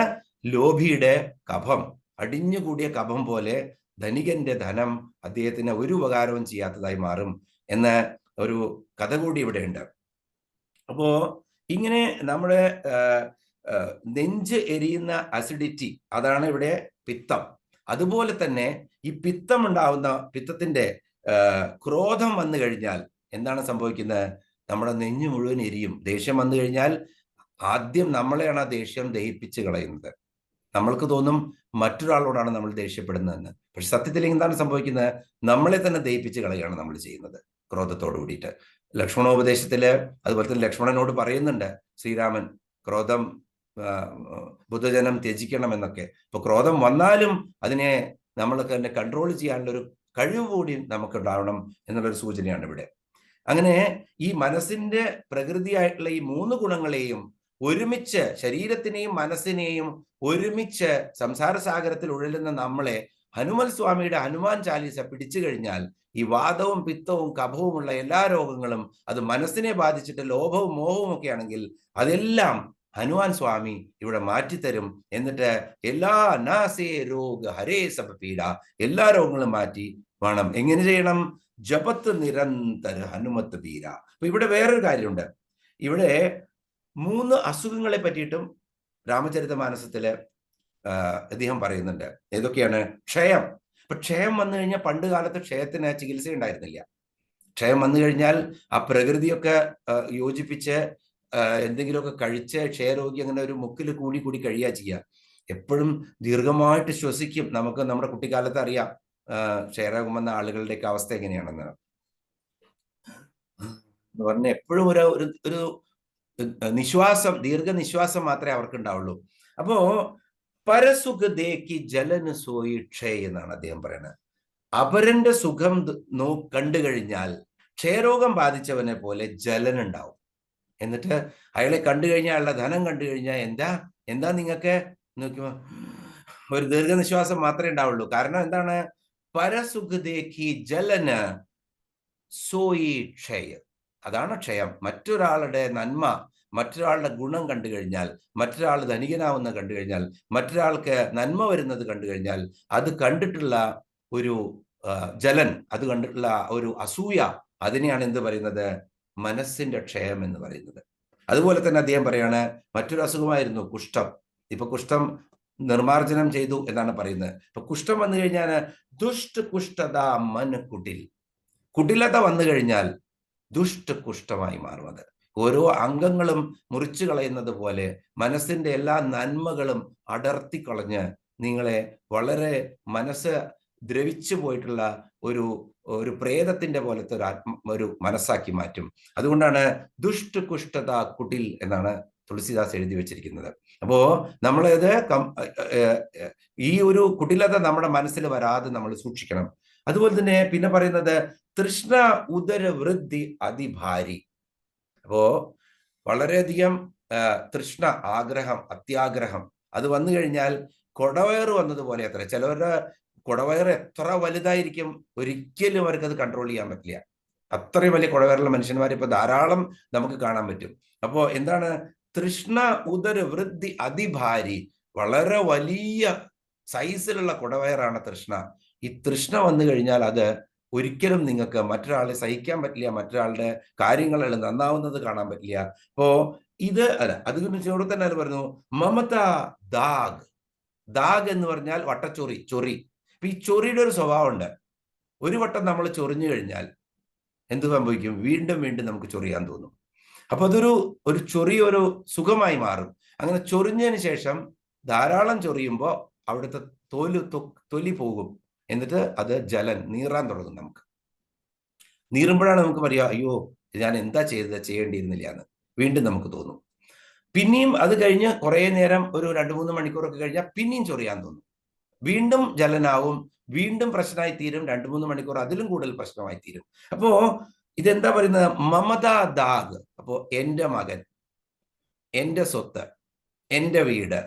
ലോഭിയുടെ കഫം. അടിഞ്ഞുകൂടിയ കഫം പോലെ ധനികന്റെ ധനം അദ്ദേഹത്തിന് ഒരു ഉപകാരവും ചെയ്യാത്തതായി മാറും എന്ന ഒരു കഥ കൂടി ഇവിടെ ഉണ്ട്. അപ്പോ ഇങ്ങനെ നമ്മുടെ നെഞ്ച് എരിയുന്ന അസിഡിറ്റി, അതാണ് ഇവിടെ പിത്തം. അതുപോലെ തന്നെ ഈ പിത്തം ഉണ്ടാവുന്ന പിത്തത്തിന്റെ ക്രോധം വന്നു കഴിഞ്ഞാൽ എന്താണ് സംഭവിക്കുന്നത്, നമ്മുടെ നെഞ്ഞ് മുഴുവൻ എരിയും. ദേഷ്യം വന്നു കഴിഞ്ഞാൽ ആദ്യം നമ്മളെയാണ് ആ ദേഷ്യം ദഹിപ്പിച്ച് കളയുന്നത്. നമ്മൾക്ക് തോന്നും മറ്റൊരാളോടാണ് നമ്മൾ ദേഷ്യപ്പെടുന്നതെന്ന്, പക്ഷെ സത്യത്തിൽ എന്താണ് സംഭവിക്കുന്നത്, നമ്മളെ തന്നെ ദഹിപ്പിച്ച് കളയുകയാണ് നമ്മൾ ചെയ്യുന്നത് ക്രോധത്തോടു കൂടിയിട്ട്. ലക്ഷ്മണോപദേശത്തില് അതുപോലെ തന്നെ ലക്ഷ്മണനോട് പറയുന്നുണ്ട് ശ്രീരാമൻ, ക്രോധം ബുദ്ധജനം ത്യജിക്കണം എന്നൊക്കെ. ഇപ്പൊ ക്രോധം വന്നാലും അതിനെ നമ്മൾക്ക് തന്നെ കൺട്രോൾ ചെയ്യാനുള്ള ഒരു കഴിവ് കൂടി നമുക്കുണ്ടാവണം എന്നുള്ളൊരു സൂചനയാണ് ഇവിടെ. അങ്ങനെ ഈ മനസ്സിന്റെ പ്രകൃതിയായിട്ടുള്ള ഈ 3 ഗുണങ്ങളെയും ഒരുമിച്ച്, ശരീരത്തിനെയും മനസ്സിനെയും ഒരുമിച്ച് സംസാര സാഗരത്തിൽ ഉഴലുന്ന നമ്മളെ ഹനുമൽ സ്വാമിയുടെ ഹനുമാൻ ചാലീസ പിടിച്ചു കഴിഞ്ഞാൽ ഈ വാദവും പിത്തവും കഫവുമുള്ള എല്ലാ രോഗങ്ങളും, അത് മനസ്സിനെ ബാധിച്ചിട്ട് ലോഭവും മോഹവും ഒക്കെ ആണെങ്കിൽ അതെല്ലാം ഹനുമാൻ സ്വാമി ഇവിടെ മാറ്റിത്തരും. എന്നിട്ട് എല്ലാ നാസേ രോഗ ഹരേ സബ പീഡ, എല്ലാ രോഗങ്ങളും മാറ്റി വേണം. എങ്ങനെ ചെയ്യണം? ജപത്ത് നിരന്തര ഹനുമത്ത് പീര. അപ്പൊ ഇവിടെ വേറൊരു കാര്യമുണ്ട്. ഇവിടെ 3 അസുഖങ്ങളെ പറ്റിയിട്ടും രാമചരിതമാനസത്തില് അദ്ദേഹം പറയുന്നുണ്ട്. ഏതൊക്കെയാണ്? ക്ഷയം. അപ്പൊ ക്ഷയം വന്നു കഴിഞ്ഞാൽ പണ്ട് കാലത്ത് ക്ഷയത്തിന് ചികിത്സ ഉണ്ടായിരുന്നില്ല. ക്ഷയം വന്നു കഴിഞ്ഞാൽ ആ പ്രകൃതിയൊക്കെ യോജിപ്പിച്ച് എന്തെങ്കിലുമൊക്കെ കഴിച്ച് ക്ഷയരോഗി അങ്ങനെ ഒരു മുക്കിൽ കൂടി കൂടി കഴിയുക ചെയ്യുക. എപ്പോഴും ദീർഘമായിട്ട് ശ്വസിക്കും. നമുക്ക് നമ്മുടെ കുട്ടിക്കാലത്ത് അറിയാം ക്ഷയരോഗം വന്ന ആളുകളുടെയൊക്കെ അവസ്ഥ എങ്ങനെയാണെന്ന് പറഞ്ഞ എപ്പോഴും ഒരു നിശ്വാസം, ദീർഘനിശ്വാസം മാത്രമേ അവർക്ക് ഉണ്ടാവുള്ളൂ. അപ്പോ പരസുഖദേക്കി ജലന് സോയി ക്ഷയ എന്നാണ് അദ്ദേഹം പറയുന്നത്. അപരന്റെ സുഖം കണ്ടു കഴിഞ്ഞാൽ ക്ഷയരോഗം ബാധിച്ചവനെ പോലെ ജലൻ ഉണ്ടാവും. എന്നിട്ട് അയാളെ കണ്ടു കഴിഞ്ഞാൽ, അയാളുടെ ധനം കണ്ടു കഴിഞ്ഞാൽ എന്താ നിങ്ങൾക്ക് നോക്കുമ്പോ ഒരു ദീർഘനിശ്വാസം മാത്രമേ ഉണ്ടാവുള്ളൂ. കാരണം എന്താണ്? പരസുഖദേക്കി ജലന് സോയി ക്ഷയ. അതാണ് ക്ഷയം. മറ്റൊരാളുടെ നന്മ, മറ്റൊരാളുടെ ഗുണം കണ്ടു കഴിഞ്ഞാൽ, മറ്റൊരാൾ ധനികനാവുന്ന കണ്ടു കഴിഞ്ഞാൽ, മറ്റൊരാൾക്ക് നന്മ വരുന്നത് കണ്ടു കഴിഞ്ഞാൽ, അത് കണ്ടിട്ടുള്ള ഒരു ജലൻ, അത് കണ്ടിട്ടുള്ള ഒരു അസൂയ, അതിനെയാണ് എന്ത് പറയുന്നത്? മനസ്സിന്റെ ക്ഷയം എന്ന് പറയുന്നത്. അതുപോലെ തന്നെ അദ്ദേഹം പറയാണ്, മറ്റൊരു അസുഖമായിരുന്നു കുഷ്ഠം. ഇപ്പൊ കുഷ്ഠം നിർമാർജനം ചെയ്തു എന്നാണ് പറയുന്നത്. ഇപ്പൊ കുഷ്ഠം വന്നു കഴിഞ്ഞാൽ ദുഷ്ട കുഷ്ഠത മൻ കുടിൽ, കുടിലത വന്നു കഴിഞ്ഞാൽ ദുഷ്ടകുഷ്ഠമായി മാറുന്നത്. ഓരോ അംഗങ്ങളും മുറിച്ചു കളയുന്നത് പോലെ മനസ്സിന്റെ എല്ലാ നന്മകളും അടർത്തിക്കളഞ്ഞ് നിങ്ങളെ വളരെ മനസ്സ് ദ്രവിച്ചു പോയിട്ടുള്ള ഒരു പ്രേതത്തിന്റെ പോലത്തെ ഒരു മനസ്സാക്കി മാറ്റും. അതുകൊണ്ടാണ് ദുഷ്ടകുഷ്ഠത കുടിൽ എന്നാണ് തുളസിദാസ് എഴുതി വെച്ചിരിക്കുന്നത്. അപ്പോ നമ്മളത് ഈ ഒരു കുടിലത നമ്മുടെ മനസ്സിൽ വരാതെ നമ്മൾ സൂക്ഷിക്കണം. അതുപോലെ തന്നെ പിന്നെ പറയുന്നത് തൃഷ്ണ ഉദര വൃദ്ധി അതിഭാരി. അപ്പോ വളരെയധികം തൃഷ്ണ, ആഗ്രഹം, അത്യാഗ്രഹം അത് വന്നു കഴിഞ്ഞാൽ കൊടവയറ് വന്നതുപോലെ അത്ര. ചിലവരുടെ കൊടവയറ് എത്ര വലുതായിരിക്കും, ഒരിക്കലും അവർക്ക് അത് കൺട്രോൾ ചെയ്യാൻ പറ്റില്ല. അത്രയും വലിയ കൊടവയറുള്ള മനുഷ്യന്മാരെ ഇപ്പൊ ധാരാളം നമുക്ക് കാണാൻ പറ്റും. അപ്പോ എന്താണ്? തൃഷ്ണ ഉദര വൃദ്ധി അതിഭാരി, വളരെ വലിയ സൈസിലുള്ള കൊടവയറാണ് തൃഷ്ണ. ഈ തൃഷ്ണ വന്നു കഴിഞ്ഞാൽ അത് ഒരിക്കലും നിങ്ങൾക്ക് മറ്റൊരാളെ സഹിക്കാൻ പറ്റില്ല, മറ്റൊരാളുടെ കാര്യങ്ങൾ നന്നാവുന്നത് കാണാൻ പറ്റില്ല. അപ്പോ ഇത് അതിനോട് തന്നെ അത് പറഞ്ഞു മമത ദാഗ്. ദാഗ് എന്ന് പറഞ്ഞാൽ വട്ടച്ചൊറി, ചൊറി. അപ്പൊ ഈ ചൊറിയുടെ ഒരു സ്വഭാവം ഉണ്ട്. ഒരു വട്ടം നമ്മൾ ചൊറിഞ്ഞു കഴിഞ്ഞാൽ എന്ത് സംഭവിക്കും? വീണ്ടും വീണ്ടും നമുക്ക് ചൊറിയാൻ തോന്നും. അപ്പൊ ഒരു ചൊറി ഒരു സുഖമായി മാറും. അങ്ങനെ ചൊറിഞ്ഞതിന് ശേഷം ധാരാളം ചൊറിയുമ്പോൾ അവിടുത്തെ തൊലി പോകും. എന്നിട്ട് അത് ജലൻ നീറാൻ തുടങ്ങും. നമുക്ക് നീറുമ്പോഴാണ് നമുക്ക് പറയാ, അയ്യോ ഞാൻ എന്താ ചെയ്യേണ്ടിയിരുന്നില്ല എന്ന് വീണ്ടും നമുക്ക് തോന്നും. പിന്നെയും അത് കഴിഞ്ഞ് കുറെ നേരം ഒരു 2-3 മണിക്കൂറൊക്കെ കഴിഞ്ഞാൽ പിന്നെയും ചൊറിയാൻ തോന്നും. വീണ്ടും ജലനാവും, വീണ്ടും പ്രശ്നമായി തീരും. 2-3 മണിക്കൂർ അതിലും കൂടുതൽ പ്രശ്നമായി തീരും. അപ്പോ ഇതെന്താ പറയുന്നത്? മമതാ ദാഗ്. അപ്പോ എന്റെ മകൻ, എന്റെ സ്വത്ത്, എന്റെ വീട്,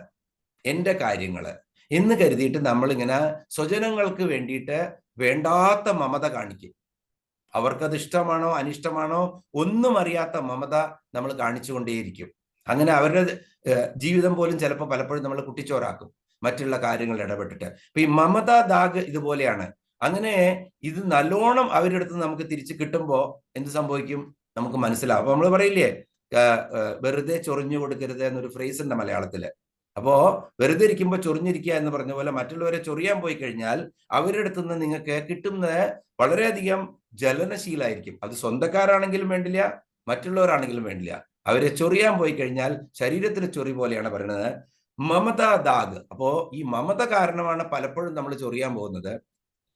എന്റെ കാര്യങ്ങള് എന്ന് കരുതിയിട്ട് നമ്മളിങ്ങനെ സ്വജനങ്ങൾക്ക് വേണ്ടിയിട്ട് വേണ്ടാത്ത മമത കാണിക്കും. അവർക്കത് ഇഷ്ടമാണോ അനിഷ്ടമാണോ ഒന്നും അറിയാത്ത മമത നമ്മൾ കാണിച്ചുകൊണ്ടേയിരിക്കും. അങ്ങനെ അവരുടെ ജീവിതം പോലും ചിലപ്പോൾ പലപ്പോഴും നമ്മൾ കുട്ടിച്ചോറാക്കും മറ്റുള്ള കാര്യങ്ങൾ ഇടപെട്ടിട്ട്. അപ്പൊ ഈ മമത ദാഗ് ഇതുപോലെയാണ്. അങ്ങനെ ഇത് നല്ലോണം അവരുടെ അടുത്ത് നമുക്ക് തിരിച്ചു കിട്ടുമ്പോൾ എന്ത് സംഭവിക്കും? നമുക്ക് മനസ്സിലാവും. അപ്പൊ നമ്മൾ പറയില്ലേ, വെറുതെ ചൊറിഞ്ഞു കൊടുക്കരുത് എന്നൊരു ഫ്രേസ് ഉണ്ട് മലയാളത്തില്. അപ്പോ വെറുതെ ഇരിക്കുമ്പോൾ ചൊറിഞ്ഞിരിക്കുക എന്ന് പറഞ്ഞ പോലെ മറ്റുള്ളവരെ ചൊറിയാൻ പോയി കഴിഞ്ഞാൽ അവരുടെ അടുത്ത് നിന്ന് നിങ്ങൾക്ക് കിട്ടുന്നത് വളരെയധികം ജലനശീലായിരിക്കും. അത് സ്വന്തക്കാരാണെങ്കിലും വേണ്ടില്ല, മറ്റുള്ളവരാണെങ്കിലും വേണ്ടില്ല. അവരെ ചൊറിയാൻ പോയി കഴിഞ്ഞാൽ ശരീരത്തിൽ ചൊറി പോലെയാണ് പറയുന്നത് മമത ദാഗ്. അപ്പോ ഈ മമത കാരണമാണ് പലപ്പോഴും നമ്മൾ ചൊറിയാൻ പോകുന്നത്.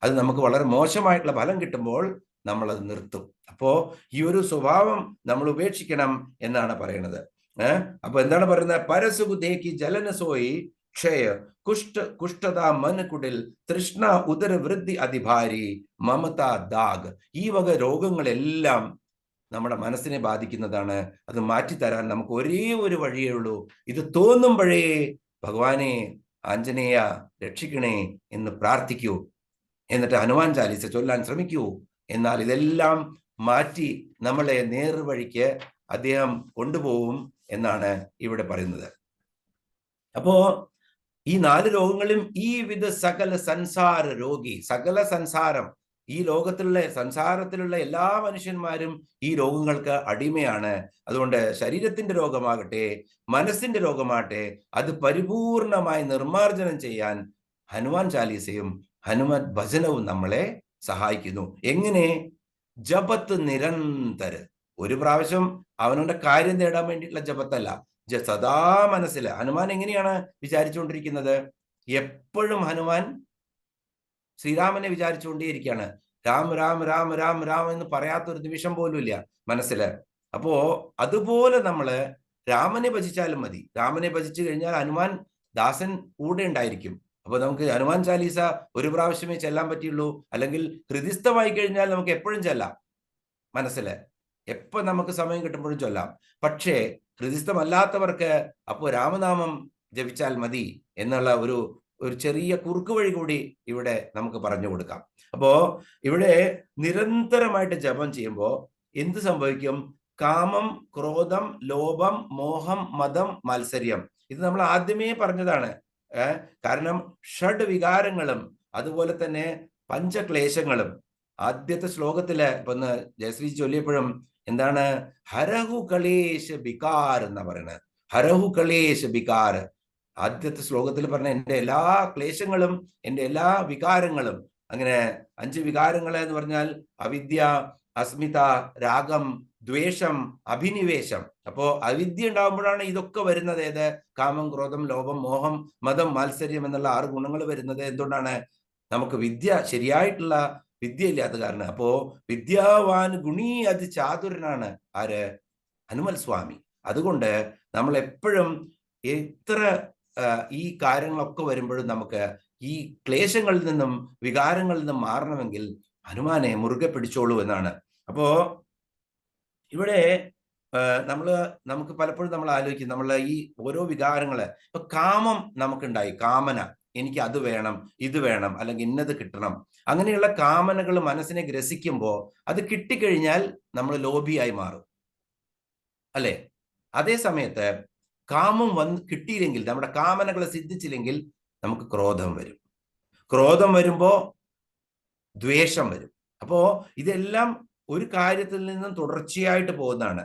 അത് നമുക്ക് വളരെ മോശമായിട്ടുള്ള ഫലം കിട്ടുമ്പോൾ നമ്മൾ അത് നിർത്തും. അപ്പോ ഈ ഒരു സ്വഭാവം നമ്മൾ ഉപേക്ഷിക്കണം എന്നാണ് പറയുന്നത്. അപ്പൊ എന്താണ് പറയുന്നത്? പരസുഖദേക്കി ജലനസോയി ക്ഷയ കുഷ്ഠത മനകുടിൽ തൃഷ്ണ ഉദര വൃദ്ധി അതിഭാരി മമത ദാഗ്. ഈ വക രോഗങ്ങളെല്ലാം നമ്മുടെ മനസ്സിനെ ബാധിക്കുന്നതാണ്. അത് മാറ്റിത്തരാൻ നമുക്ക് ഒരേ ഒരു വഴിയേ ഉള്ളൂ. ഇത് തോന്നുമ്പോഴേ ഭഗവാനെ ആഞ്ജനേയ രക്ഷിക്കണേ എന്ന് പ്രാർത്ഥിക്കൂ, എന്നിട്ട് ഹനുമാൻ ചാലീസ ചൊല്ലാൻ ശ്രമിക്കൂ. എന്നാൽ ഇതെല്ലാം മാറ്റി നമ്മളെ നേർവഴിക്ക് അദ്ദേഹം കൊണ്ടുപോകും എന്നാണ് ഇവിടെ പറയുന്നത്. അപ്പോ ഈ 4 രോഗങ്ങളും ഈ വിധ സകല സംസാര രോഗി, സകല സംസാരം, ഈ ലോകത്തിലുള്ള സംസാരത്തിലുള്ള എല്ലാ മനുഷ്യന്മാരും ഈ രോഗങ്ങൾക്ക് അടിമയാണ്. അതുകൊണ്ട് ശരീരത്തിന്റെ രോഗമാകട്ടെ മനസ്സിന്റെ രോഗമാകട്ടെ അത് പരിപൂർണമായി നിർമ്മാർജ്ജനം ചെയ്യാൻ ഹനുമാൻ ചാലീസയും ഹനുമാൻ ഭജനവും നമ്മളെ സഹായിക്കുന്നു. എങ്ങനെ? ജപത്ത് നിരന്തര, ഒരു പ്രാവശ്യം അവനവന്റെ കാര്യം നേടാൻ വേണ്ടിയിട്ടുള്ള ജപത്തല്ല, സദാ മനസ്സിൽ. ഹനുമാൻ എങ്ങനെയാണ് വിചാരിച്ചുകൊണ്ടിരിക്കുന്നത്? എപ്പോഴും ഹനുമാൻ ശ്രീരാമനെ വിചാരിച്ചുകൊണ്ടേയിരിക്കുകയാണ്. രാം രാം രാം രാം രാം എന്ന് പറയാത്തൊരു നിമിഷം പോലും ഇല്ല മനസ്സില്. അപ്പോ അതുപോലെ നമ്മള് രാമനെ ഭജിച്ചാലും മതി. രാമനെ ഭജിച്ചു കഴിഞ്ഞാൽ ഹനുമാൻ ദാസൻ കൂടെ ഉണ്ടായിരിക്കും. അപ്പൊ നമുക്ക് ഹനുമാൻ ചാലീസ ഒരു പ്രാവശ്യമേ ചെല്ലാൻ പറ്റുള്ളൂ, അല്ലെങ്കിൽ ഹൃദിസ്ഥമായി കഴിഞ്ഞാൽ നമുക്ക് എപ്പോഴും ചെല്ലാം മനസ്സില്, എപ്പോ നമുക്ക് സമയം കിട്ടുമ്പോഴും ചൊല്ലാം. പക്ഷേ ഹൃദിസ്ഥമല്ലാത്തവർക്ക് അപ്പോൾ രാമനാമം ജപിച്ചാൽ മതി എന്നുള്ള ഒരു ചെറിയ കുറുക്ക് വഴി കൂടി ഇവിടെ നമുക്ക് പറഞ്ഞു കൊടുക്കാം. അപ്പോ ഇവിടെ നിരന്തരമായിട്ട് ജപം ചെയ്യുമ്പോൾ എന്ത് സംഭവിക്കും? കാമം, ക്രോധം, ലോഭം, മോഹം, മതം, മാത്സര്യം, ഇത് നമ്മൾ ആദ്യമേ പറഞ്ഞതാണ്. കാരണം ഷഡ് വികാരങ്ങളും അതുപോലെ തന്നെ പഞ്ചക്ലേശങ്ങളും ആദ്യത്തെ ശ്ലോകത്തില് ഇപ്പൊ ജയശ്രീ ചൊല്ലിയപ്പോഴും എന്താണ്? ഹരഹു കളേശ ബികാർ എന്നാ പറയുന്നത്. ഹരഹു കളേശ ബികാർ ആദ്യത്തെ ശ്ലോകത്തിൽ പറഞ്ഞ എൻ്റെ എല്ലാ ക്ലേശങ്ങളും, എൻ്റെ എല്ലാ വികാരങ്ങളും. അങ്ങനെ 5 വികാരങ്ങൾ എന്ന് പറഞ്ഞാൽ അവിദ്യ, അസ്മിത, രാഗം, ദ്വേഷം, അഭിനിവേശം. അപ്പോ അവിദ്യ ഉണ്ടാകുമ്പോഴാണ് ഇതൊക്കെ വരുന്നത്. ഏത്? കാമം, ക്രോധം, ലോഭം, മോഹം, മതം, മാത്സര്യം എന്നുള്ള 6 ഗുണങ്ങൾ വരുന്നത്. എന്തുകൊണ്ടാണ്? നമുക്ക് ശരിയായിട്ടുള്ള വിദ്യ ഇല്ലാത്ത കാരണം. അപ്പോ വിദ്യാവാൻ ഗുണീ അതി ചാതുരനാണ് ആര്? ഹനുമൽ സ്വാമി. അതുകൊണ്ട് നമ്മൾ എപ്പോഴും എത്ര ഈ കാര്യങ്ങളൊക്കെ വരുമ്പോഴും നമുക്ക് ഈ ക്ലേശങ്ങളിൽ നിന്നും വികാരങ്ങളിൽ നിന്നും മാറണമെങ്കിൽ ഹനുമാനെ മുറുകെ പിടിച്ചോളൂ എന്നാണ്. അപ്പോ ഇവിടെ നമുക്ക് പലപ്പോഴും നമ്മൾ ആലോചിക്കും, നമ്മൾ ഈ ഓരോ വികാരങ്ങള്, ഇപ്പൊ കാമം നമുക്കുണ്ടായി, കാമന, എനിക്ക് അത് വേണം, ഇത് വേണം, അല്ലെങ്കിൽ ഇന്നത് കിട്ടണം, അങ്ങനെയുള്ള കാമനകൾ മനസ്സിനെ ഗ്രസിക്കുമ്പോൾ അത് കിട്ടിക്കഴിഞ്ഞാൽ നമ്മൾ ലോഭിയായി മാറും, അല്ലെ? അതേ സമയത്ത് കാമം കിട്ടിയില്ലെങ്കിൽ, നമ്മുടെ കാമനകളെ സിദ്ധിച്ചില്ലെങ്കിൽ നമുക്ക് ക്രോധം വരും. ക്രോധം വരുമ്പോ ദ്വേഷം വരും. അപ്പോ ഇതെല്ലാം ഒരു കാര്യത്തിൽ നിന്നും തുടർച്ചയായിട്ട് പോകുന്നതാണ്.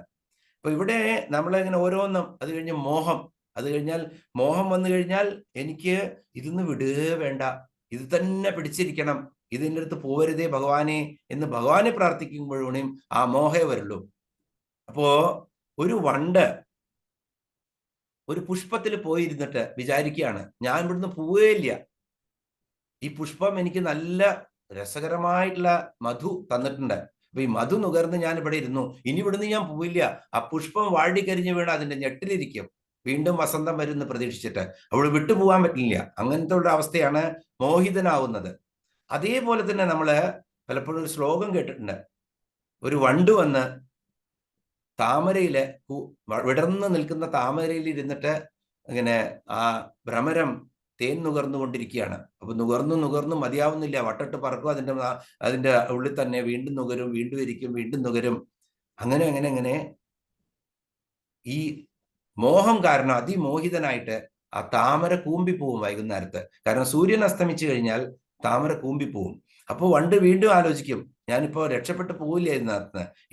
അപ്പൊ ഇവിടെ നമ്മളിങ്ങനെ ഓരോന്നും, അത് കഴിഞ്ഞ് മോഹം, അത് കഴിഞ്ഞാൽ മോഹം വന്നു കഴിഞ്ഞാൽ എനിക്ക് ഇതൊന്ന് വിടുക വേണ്ട, ഇത് തന്നെ പിടിച്ചിരിക്കണം, ഇതിൻ്റെ അടുത്ത് പോരുതേ ഭഗവാനെ എന്ന് ഭഗവാനെ പ്രാർത്ഥിക്കുമ്പോഴും ആ മോഹേ വരുള്ളൂ. അപ്പോ ഒരു വണ്ട് ഒരു പുഷ്പത്തിൽ പോയിരുന്നിട്ട് വിചാരിക്കുകയാണ്, ഞാൻ ഇവിടുന്ന് പോവുകയില്ല, ഈ പുഷ്പം എനിക്ക് നല്ല രസകരമായിട്ടുള്ള മധു തന്നിട്ടുണ്ട്, അപ്പൊ ഈ മധു നുകർന്ന് ഞാൻ ഇവിടെ ഇരുന്നു, ഇനി ഇവിടുന്ന് ഞാൻ പോവില്ല. ആ പുഷ്പം വാടിക്കരിഞ്ഞ് വീണ് അതിന്റെ ഞെട്ടിലിരിക്കും, വീണ്ടും വസന്തം വരുന്ന പ്രതീക്ഷിച്ചിട്ട് അവൾ വിട്ടുപോകാൻ പറ്റില്ല. അങ്ങനത്തെ ഒരു അവസ്ഥയാണ് മോഹിതനാവുന്നത്. അതേപോലെ തന്നെ നമ്മള് പലപ്പോഴും ഒരു ശ്ലോകം കേട്ടിട്ടുണ്ട്, ഒരു വണ്ട് വന്ന് താമരയില് വിടർന്ന് നിൽക്കുന്ന താമരയിൽ ഇരുന്നിട്ട് ഇങ്ങനെ ആ ഭ്രമരം തേൻ നുകർന്നുകൊണ്ടിരിക്കുകയാണ്. അപ്പൊ നുകർന്നു മതിയാവുന്നില്ല, വട്ടട്ട് പറക്കും, അതിന്റെ ഉള്ളിൽ തന്നെ വീണ്ടും നുകരും, വീണ്ടും ഇരിക്കും, വീണ്ടും നുകരും. അങ്ങനെ ഈ മോഹം കാരണം അതിമോഹിതനായിട്ട് ആ താമര കൂമ്പിപ്പോവും വൈകുന്നേരത്ത്. കാരണം സൂര്യൻ അസ്തമിച്ചു കഴിഞ്ഞാൽ താമര കൂമ്പിപ്പോവും. അപ്പൊ വണ്ട് വീണ്ടും ആലോചിക്കും, ഞാനിപ്പോ രക്ഷപ്പെട്ടു പോവില്ല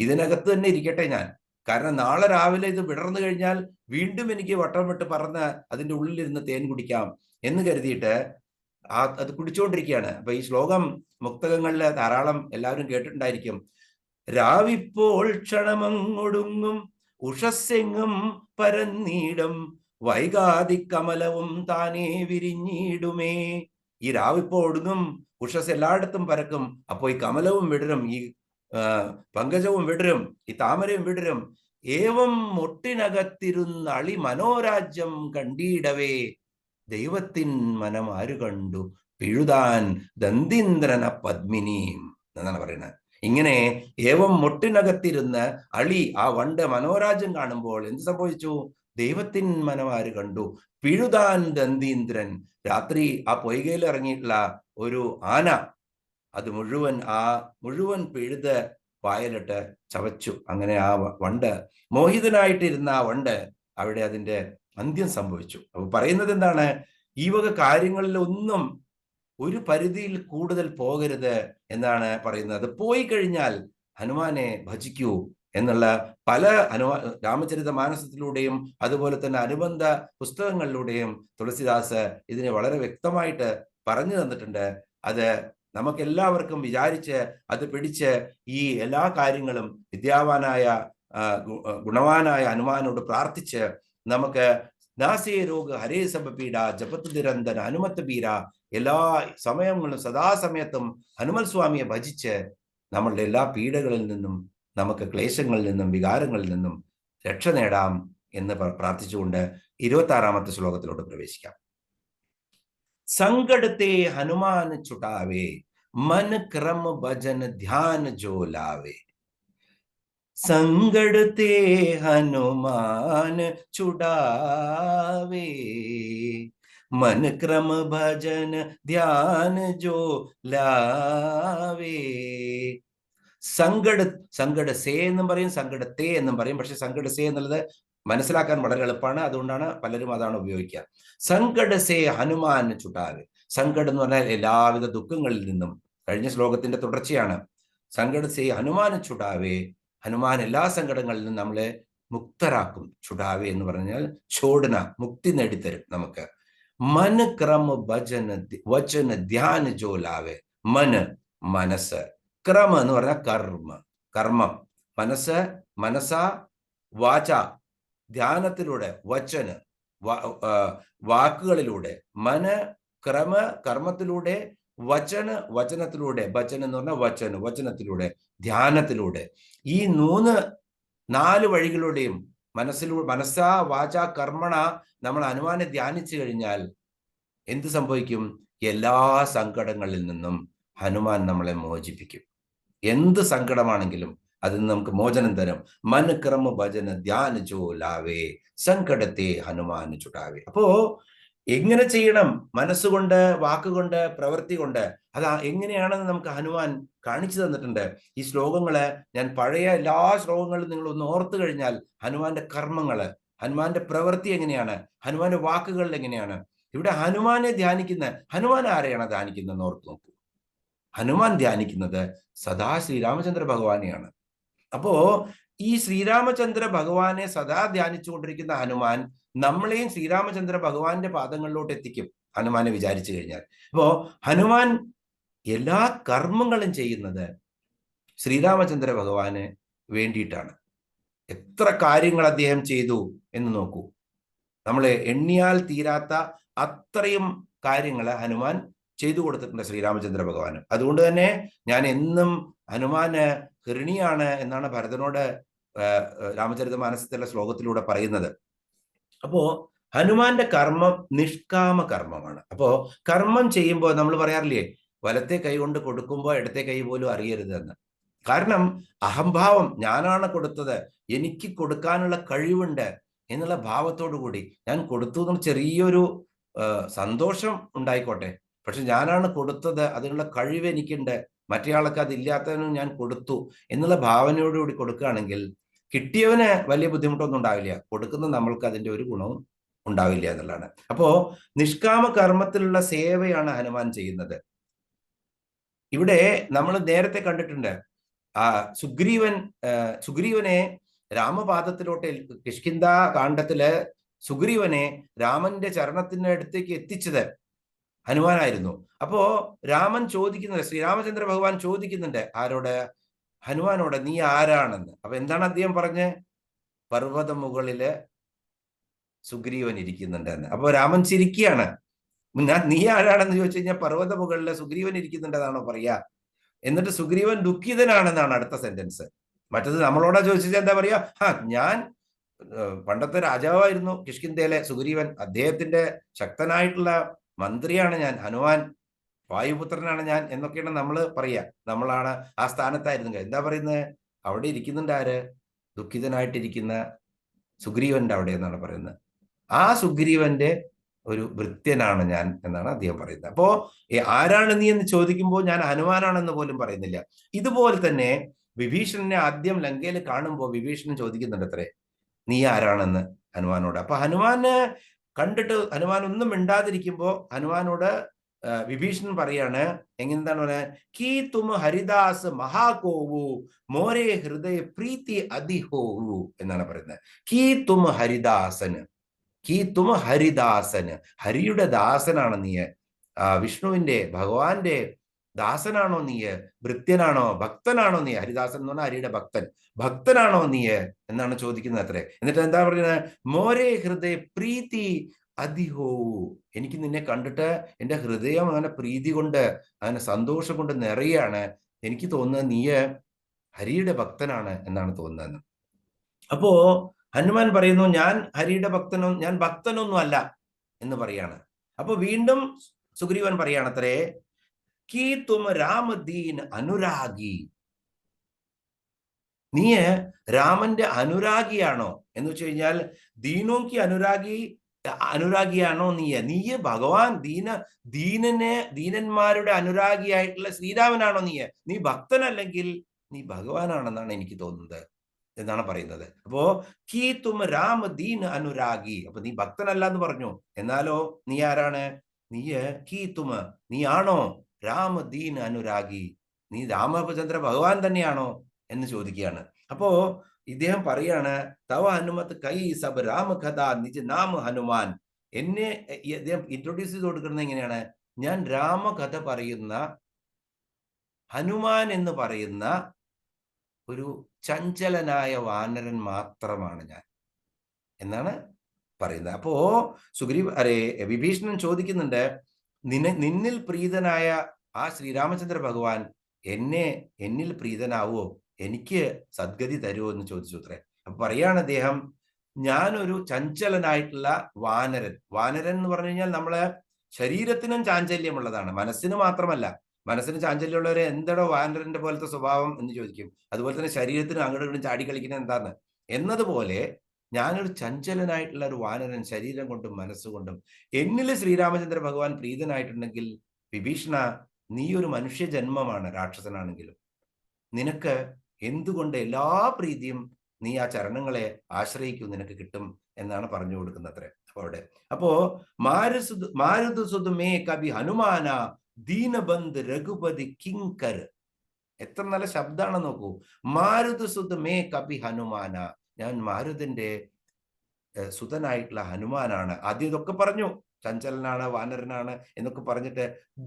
ഇതിനകത്ത് തന്നെ ഇരിക്കട്ടെ ഞാൻ, കാരണം നാളെ രാവിലെ ഇത് വിടർന്നു കഴിഞ്ഞാൽ വീണ്ടും എനിക്ക് വട്ടം വിട്ട് പറന്ന് അതിന്റെ ഉള്ളിലിരുന്ന് തേൻ കുടിക്കാം എന്ന് കരുതിയിട്ട് അത് കുടിച്ചുകൊണ്ടിരിക്കുകയാണ്. അപ്പൊ ഈ ശ്ലോകം മുക്തകങ്ങളിൽ ധാരാളം എല്ലാവരും കേട്ടിട്ടുണ്ടായിരിക്കും. രാവിപ്പോൾ ക്ഷണമങ്ങൊടുങ്ങും ഉഷസ്സെങ്ങും പരന്നീടും വൈകാതി കമലവും താനേ വിരിഞ്ഞിടുമേ. ഈ രാവിപ്പോ ഒടുങ്ങും, ഉഷസ് എല്ലായിടത്തും പരക്കും, അപ്പോ ഈ കമലവും വിടരും, ഈ പങ്കജവും വിടരും, ഈ താമരയും വിടരും. ഏവം മൊട്ടിനകത്തിരുന്ന അളി മനോരാജ്യം കണ്ടീടവേ ദൈവത്തിൻ മനം ആരു കണ്ടു പിഴുതാൻ ദന്തീന്ദ്രന പത്മിനിയും എന്നാണ് പറയുന്നത്. ഇങ്ങനെ ഏവം മൊട്ടിനകത്തിരുന്ന് അളി, ആ വണ്ട് മനോരാജ്യം കാണുമ്പോൾ എന്ത് സംഭവിച്ചു? ദൈവത്തിൻ മനമാര് കണ്ടു പിഴുതാൻ ദന്തീന്ദ്രൻ. രാത്രി ആ പൊയ്കയിൽ ഇറങ്ങിയിട്ടുള്ള ഒരു ആന അത് മുഴുവൻ പിഴുത് വായലിട്ട് ചവച്ചു. അങ്ങനെ ആ വണ്ട്, മോഹിതനായിട്ടിരുന്ന ആ വണ്ട് അവിടെ അതിന്റെ അന്ത്യം സംഭവിച്ചു. അപ്പൊ പറയുന്നത് എന്താണ്? ഈ വക കാര്യങ്ങളിലൊന്നും ഒരു പരിധിയിൽ കൂടുതൽ പോകരുത് എന്നാണ് പറയുന്നത്. പോയി കഴിഞ്ഞാൽ ഹനുമാനെ ഭജിക്കൂ എന്നുള്ള പല രാമചരിത മാനസത്തിലൂടെയും അതുപോലെ തന്നെ അനുബന്ധ പുസ്തകങ്ങളിലൂടെയും തുളസിദാസ് ഇതിനെ വളരെ വ്യക്തമായിട്ട് പറഞ്ഞു തന്നിട്ടുണ്ട്. അത് നമുക്കെല്ലാവർക്കും വിചാരിച്ച് അത് പിടിച്ച് ഈ എല്ലാ കാര്യങ്ങളും വിദ്യാവാനായ ഗുണവാനായ ഹനുമാനോട് പ്രാർത്ഥിച്ച് നമുക്ക് നാസേ രോഗ ഹരേ സബപീഡ ജപത്ത് നിരന്തര ഹനുമത്ത് ബീര എല്ലാ സമയങ്ങളിലും സദാസമയത്തും ഹനുമൽ സ്വാമിയെ ഭജിച്ച് നമ്മളുടെ എല്ലാ പീഡകളിൽ നിന്നും, നമുക്ക് ക്ലേശങ്ങളിൽ നിന്നും, വികാരങ്ങളിൽ നിന്നും രക്ഷ നേടാം എന്ന് പ്രാർത്ഥിച്ചുകൊണ്ട് 26ാമത്തെ ശ്ലോകത്തിലോട്ട് പ്രവേശിക്കാം. संगड़ते हनुमान छुटावे मन क्रम भजन ध्यान जो लावे. संगड़ते हनुमान छुटावे मन क्रम भजन ध्यान जो लावे. സങ്കട സേ എന്നും പറയും, സങ്കടത്തെ എന്നും പറയും. പക്ഷെ സങ്കട സേ എന്നുള്ളത് മനസ്സിലാക്കാൻ വളരെ എളുപ്പമാണ്, അതുകൊണ്ടാണ് പലരും അതാണ് ഉപയോഗിക്കുക. സങ്കട സേ ഹനുമാൻ ചുട്ടാവ്. സങ്കടം എന്ന് പറഞ്ഞാൽ എല്ലാവിധ ദുഃഖങ്ങളിൽ നിന്നും, കഴിഞ്ഞ ശ്ലോകത്തിന്റെ തുടർച്ചയാണ്. സങ്കട സേ ഹനുമാൻ ചുടാവേ, ഹനുമാൻ എല്ലാ സങ്കടങ്ങളിൽ നിന്നും നമ്മളെ മുക്തരാക്കും. ചുടാവേ എന്ന് പറഞ്ഞാൽ ചോടന, മുക്തി നേടിത്തരും നമുക്ക്. മൻ ക്രമ ഭജന വചന ധ്യാന ജോലാവേ. മനസ്സ്, ക്രമ എന്ന് പറഞ്ഞാൽ കർമ്മം, മനസ്സ വാച ധ്യാനത്തിലൂടെ, വചന് വാക്കുകളിലൂടെ, കർമ്മത്തിലൂടെ, വചനത്തിലൂടെ, ഭജൻ എന്ന് പറഞ്ഞാൽ വചനത്തിലൂടെ, ധ്യാനത്തിലൂടെ, ഈ 4 വഴികളിലൂടെയും മനസ്സാ വാച കർമ്മണ നമ്മൾ ഹനുമാനെ ധ്യാനിച്ചു കഴിഞ്ഞാൽ എന്ത് സംഭവിക്കും? എല്ലാ സങ്കടങ്ങളിൽ നിന്നും ഹനുമാൻ നമ്മളെ മോചിപ്പിക്കും. എന്ത് സങ്കടമാണെങ്കിലും അതിൽ നിന്ന് നമുക്ക് മോചനം തരും. മൻ ക്രമ ഭജന ധ്യാന ജോ ലാവേ സങ്കടത്തെ ഹനുമാൻ ചുടാവേ. അപ്പോ എങ്ങനെ ചെയ്യണം? മനസ്സുകൊണ്ട്, വാക്കുകൊണ്ട്, പ്രവൃത്തി കൊണ്ട്. അത് എങ്ങനെയാണെന്ന് നമുക്ക് ഹനുമാൻ കാണിച്ചു തന്നിട്ടുണ്ട്. ഈ ശ്ലോകങ്ങള് ഞാൻ പഴയ എല്ലാ ശ്ലോകങ്ങളും നിങ്ങൾ ഒന്ന് ഓർത്തു കഴിഞ്ഞാൽ ഹനുമാന്റെ കർമ്മങ്ങള്, ഹനുമാന്റെ പ്രവൃത്തി എങ്ങനെയാണ്, ഹനുമാന്റെ വാക്കുകൾ എങ്ങനെയാണ്. ഇവിടെ ഹനുമാനെ ഹനുമാൻ ആരെയാണ് ധ്യാനിക്കുന്നതെന്ന് ഓർത്ത് നോക്കൂ. ഹനുമാൻ ധ്യാനിക്കുന്നത് സദാ ശ്രീരാമചന്ദ്ര ഭഗവാനെയാണ്. അപ്പോ ഈ ശ്രീരാമചന്ദ്ര ഭഗവാനെ സദാ ധ്യാനിച്ചുകൊണ്ടിരിക്കുന്ന ഹനുമാൻ നമ്മളെയും ശ്രീരാമചന്ദ്ര ഭഗവാന്റെ പാദങ്ങളിലോട്ട് എത്തിക്കും, ഹനുമാനെ വിചാരിച്ചു കഴിഞ്ഞാൽ. അപ്പോ ഹനുമാൻ എല്ലാ കർമ്മങ്ങളും ചെയ്യുന്നത് ശ്രീരാമചന്ദ്ര ഭഗവാന് വേണ്ടിയിട്ടാണ്. എത്ര കാര്യങ്ങൾ അദ്ദേഹം ചെയ്തു എന്ന് നോക്കൂ. നമ്മളെ എണ്ണിയാൽ തീരാത്ത അത്രയും കാര്യങ്ങൾ ഹനുമാൻ ചെയ്തു കൊടുത്തിട്ടുണ്ട് ശ്രീരാമചന്ദ്ര ഭഗവാന്. അതുകൊണ്ട് തന്നെ ഞാൻ എന്നും ഹനുമാന് ഹൃണിയാണ് എന്നാണ് ഭരതനോട് രാമചരിതമാനസത്തിലെ ശ്ലോകത്തിലൂടെ പറയുന്നത്. അപ്പോ ഹനുമാന്റെ കർമ്മം നിഷ്കാമ കർമ്മമാണ്. അപ്പോ കർമ്മം ചെയ്യുമ്പോൾ നമ്മൾ പറയാറില്ലേ, വലത്തെ കൈ കൊണ്ട് കൊടുക്കുമ്പോൾ ഇടത്തെ കൈ പോലും അറിയരുത് എന്ന്. കാരണം അഹംഭാവം, ഞാനാണ് കൊടുത്തത്, എനിക്ക് കൊടുക്കാനുള്ള കഴിവുണ്ട് എന്നുള്ള ഭാവത്തോടു കൂടി ഞാൻ കൊടുത്തു എന്ന് ചെറിയൊരു സന്തോഷം ഉണ്ടായിക്കോട്ടെ, പക്ഷെ ഞാനാണ് കൊടുത്തത്, അതിനുള്ള കഴിവ് എനിക്കുണ്ട്, മറ്റേയാൾക്ക് അതില്ലാത്തതിനും ഞാൻ കൊടുത്തു എന്നുള്ള ഭാവനയോടുകൂടി കൊടുക്കുകയാണെങ്കിൽ കിട്ടിയവന് വലിയ ബുദ്ധിമുട്ടൊന്നും ഉണ്ടാവില്ല, കൊടുക്കുന്ന നമ്മൾക്ക് അതിന്റെ ഒരു ഗുണവും ഉണ്ടാവില്ല എന്നുള്ളതാണ്. അപ്പോ നിഷ്കാമ കർമ്മത്തിലുള്ള സേവയാണ് ഹനുമാൻ ചെയ്യുന്നത്. ഇവിടെ നമ്മൾ നേരത്തെ കണ്ടിട്ടുണ്ട്, സുഗ്രീവനെ രാമപാദത്തിലോട്ട്, കിഷ്കിന്ധ കാണ്ഡത്തില് സുഗ്രീവനെ രാമന്റെ ചരണത്തിന്റെ അടുത്തേക്ക് എത്തിച്ചത് ഹനുമാനായിരുന്നു. അപ്പോ രാമൻ ചോദിക്കുന്നുണ്ട്, ശ്രീരാമചന്ദ്ര ഭഗവാൻ ചോദിക്കുന്നുണ്ട് ആരോട്? ഹനുമാനോട്, നീ ആരാണെന്ന്. അപ്പൊ എന്താണ് അദ്ദേഹം പറഞ്ഞ്? പർവ്വത മുകളില് സുഗ്രീവൻ ഇരിക്കുന്നുണ്ട് എന്ന്. അപ്പൊ രാമൻ ചിരിക്കുകയാണ്. നീ ആരാണെന്ന് ചോദിച്ചു കഴിഞ്ഞാൽ പർവ്വത മുകളില് സുഗ്രീവൻ ഇരിക്കുന്നുണ്ടെന്നാണോ പറയാ? എന്നിട്ട് സുഗ്രീവൻ ദുഃഖിതനാണെന്നാണ് അടുത്ത സെന്റൻസ്. മറ്റത് നമ്മളോടാ ചോദിച്ചാൽ എന്താ പറയാ? ഞാൻ പണ്ടത്തെ രാജാവായിരുന്നു കിഷ്കിന്ധയിലെ സുഗ്രീവൻ, അദ്ദേഹത്തിന്റെ ശക്തനായിട്ടുള്ള മന്ത്രിയാണ് ഞാൻ, ഹനുമാൻ വായുപുത്രനാണ് ഞാൻ എന്നൊക്കെയാണ് നമ്മൾ പറയാ. നമ്മളാണ് ആ സ്ഥാനത്തായിരുന്നു. എന്താ പറയുന്നത്? അവിടെ ഇരിക്കുന്നുണ്ട് ആര്? ദുഃഖിതനായിട്ടിരിക്കുന്ന സുഗ്രീവന്റെ അവിടെ എന്നാണ് പറയുന്നത്. ആ സുഗ്രീവന്റെ ഒരു ഭൃത്യനാണ് ഞാൻ എന്നാണ് അദ്ദേഹം പറയുന്നത്. അപ്പോ ആരാണ് നീ എന്ന് ചോദിക്കുമ്പോൾ ഞാൻ ഹനുമാനാണെന്ന് പോലും പറയുന്നില്ല. ഇതുപോലെ തന്നെ വിഭീഷണനെ ആദ്യം ലങ്കയിൽ കാണുമ്പോൾ വിഭീഷണൻ ചോദിക്കുന്നുണ്ട് അത്രേ, നീ ആരാണെന്ന് ഹനുമാനോട്. അപ്പൊ ഹനുമാനെ കണ്ടിട്ട് ഹനുമാൻ ഒന്നും മിണ്ടാതിരിക്കുമ്പോ ഹനുമാനോട് വിഭീഷണൻ പറയാണ്, എങ്ങനെന്താണ് പറയാ, കീ തും ഹരിദാസ് മഹാകോവു മോരെ ഹൃദയ പ്രീതി അതിഹോവു എന്നാണ് പറയുന്നത്. കീ തും ഹരിദാസന്, കീ തും ഹരിദാസന്, ഹരിയുടെ ദാസനാണ് നീ, വിഷ്ണുവിന്റെ ഭഗവാന്റെ ദാസനാണോ നീ, ഭൃത്യനാണോ, ഭക്തനാണോ നീ? ഹരിദാസൻ എന്ന് പറഞ്ഞാൽ ഹരിയുടെ ഭക്തൻ, ഭക്തനാണോ നീ എന്നാണ് ചോദിക്കുന്നത് അത്രേ. എന്നിട്ട് എന്താ പറയുന്നത്, മോരെ ഹൃദയ പ്രീതി അതിഹോവു, എനിക്ക് നിന്നെ കണ്ടിട്ട് എൻ്റെ ഹൃദയം അങ്ങനെ പ്രീതി കൊണ്ട് അങ്ങനെ സന്തോഷം കൊണ്ട് നിറയാണ്, എനിക്ക് തോന്നുന്നത് നീ ഹരിയുടെ ഭക്തനാണ് എന്നാണ് തോന്നുന്നത്. അപ്പോ ഹനുമാൻ പറയുന്നു, ഞാൻ ഹരിയുടെ ഞാൻ ഭക്തനൊന്നും അല്ല എന്ന് പറയാണ്. അപ്പൊ വീണ്ടും സുഗ്രീവൻ പറയാണത്രേ, കീ തും രാമദീൻ അനുരാഗി, നീ രാമന്റെ അനുരാഗിയാണോ എന്ന് വെച്ച് കഴിഞ്ഞാൽ ദീനോക്ക് അനുരാഗിയാണോ നീ ഭഗവാൻ ദീനന്മാരുടെ അനുരാഗിയായിട്ടുള്ള ശ്രീരാമനാണോ നീ ഭക്തനല്ലെങ്കിൽ നീ ഭഗവാനാണെന്നാണ് എനിക്ക് തോന്നുന്നത് എന്നാണ് പറയുന്നത്. അപ്പോ കീ തും രാമ ദീൻ അനുരാഗി, അപ്പൊ നീ ഭക്തനല്ല എന്ന് പറഞ്ഞു, എന്നാലോ നീ ആരാണ്? നീ കീ തും, നീ ആണോ രാമ ദീൻ അനുരാഗി, നീ രാമചന്ദ്ര ഭഗവാൻ തന്നെയാണോ എന്ന് ചോദിക്കുകയാണ്. അപ്പോ ഇദ്ദേഹം പറയാണ്, തവ ഹനുമത് കൈ സബ് രാമ കഥ നിജ നാമ ഹനുമാൻ. എന്നെ ഇദ്ദേഹം ഇൻട്രൊഡ്യൂസ് ചെയ്ത് കൊടുക്കുന്നത് എങ്ങനെയാണ്, ഞാൻ രാമകഥ പറയുന്ന ഹനുമാൻ എന്ന് പറയുന്ന ഒരു ചഞ്ചലനായ വാനരൻ മാത്രമാണ് ഞാൻ എന്നാണ് പറയുന്നത്. അപ്പോ വിഭീഷണൻ ചോദിക്കുന്നുണ്ട്, നിന്നിൽ പ്രീതനായ ആ ശ്രീരാമചന്ദ്ര ഭഗവാൻ എന്നിൽ പ്രീതനാവോ, എനിക്ക് സദ്ഗതി തരുമോ എന്ന് ചോദിച്ചു അത്രേ. അപ്പൊ പറയാണ് അദ്ദേഹം, ഞാനൊരു ചഞ്ചലനായിട്ടുള്ള വാനരൻ. വാനരൻ എന്ന് പറഞ്ഞു കഴിഞ്ഞാൽ നമ്മളെ ശരീരത്തിനും ചാഞ്ചല്യമുള്ളതാണ്, മനസ്സിന് മാത്രമല്ല. മനസ്സിന് ചാഞ്ചല്യമുള്ളവരെ എന്താണോ വാനരന്റെ പോലത്തെ സ്വഭാവം എന്ന് ചോദിക്കും. അതുപോലെ തന്നെ ശരീരത്തിന് അങ്ങോട്ടും ഇങ്ങോട്ടും ചാടി കളിക്കുന്നത് എന്താണ് എന്നതുപോലെ ഞാനൊരു ചഞ്ചലനായിട്ടുള്ള ഒരു വാനരൻ, ശരീരം കൊണ്ടും മനസ്സുകൊണ്ടും. എന്നിൽ ശ്രീരാമചന്ദ്ര ഭഗവാൻ പ്രീതനായിട്ടുണ്ടെങ്കിൽ വിഭീഷണ, നീ ഒരു മനുഷ്യ ജന്മമാണ്, രാക്ഷസനാണെങ്കിലും നിനക്ക് എന്തുകൊണ്ട് എല്ലാ പ്രീതിയും നീ ആ ചരണങ്ങളെ ആശ്രയിക്കും, നിനക്ക് കിട്ടും എന്നാണ് പറഞ്ഞു കൊടുക്കുന്നത് അത്രേ. അപ്പോ മാരുതുസുത് മേ കവി ഹനുമാന ദീനബന്ധ് രഘുപതി കിങ്കർ. എത്ര നല്ല ശബ്ദമാണ് നോക്കൂ, മാരുതുസുത് മേ കവി ഹനുമാന, ഞാൻ മാരുതിന്റെ സുതനായിട്ടുള്ള ഹനുമാനാണ്. ആദ്യം ഇതൊക്കെ പറഞ്ഞു, ചഞ്ചലനാണ്, വാനരനാണ് എന്നൊക്കെ പറഞ്ഞിട്ട്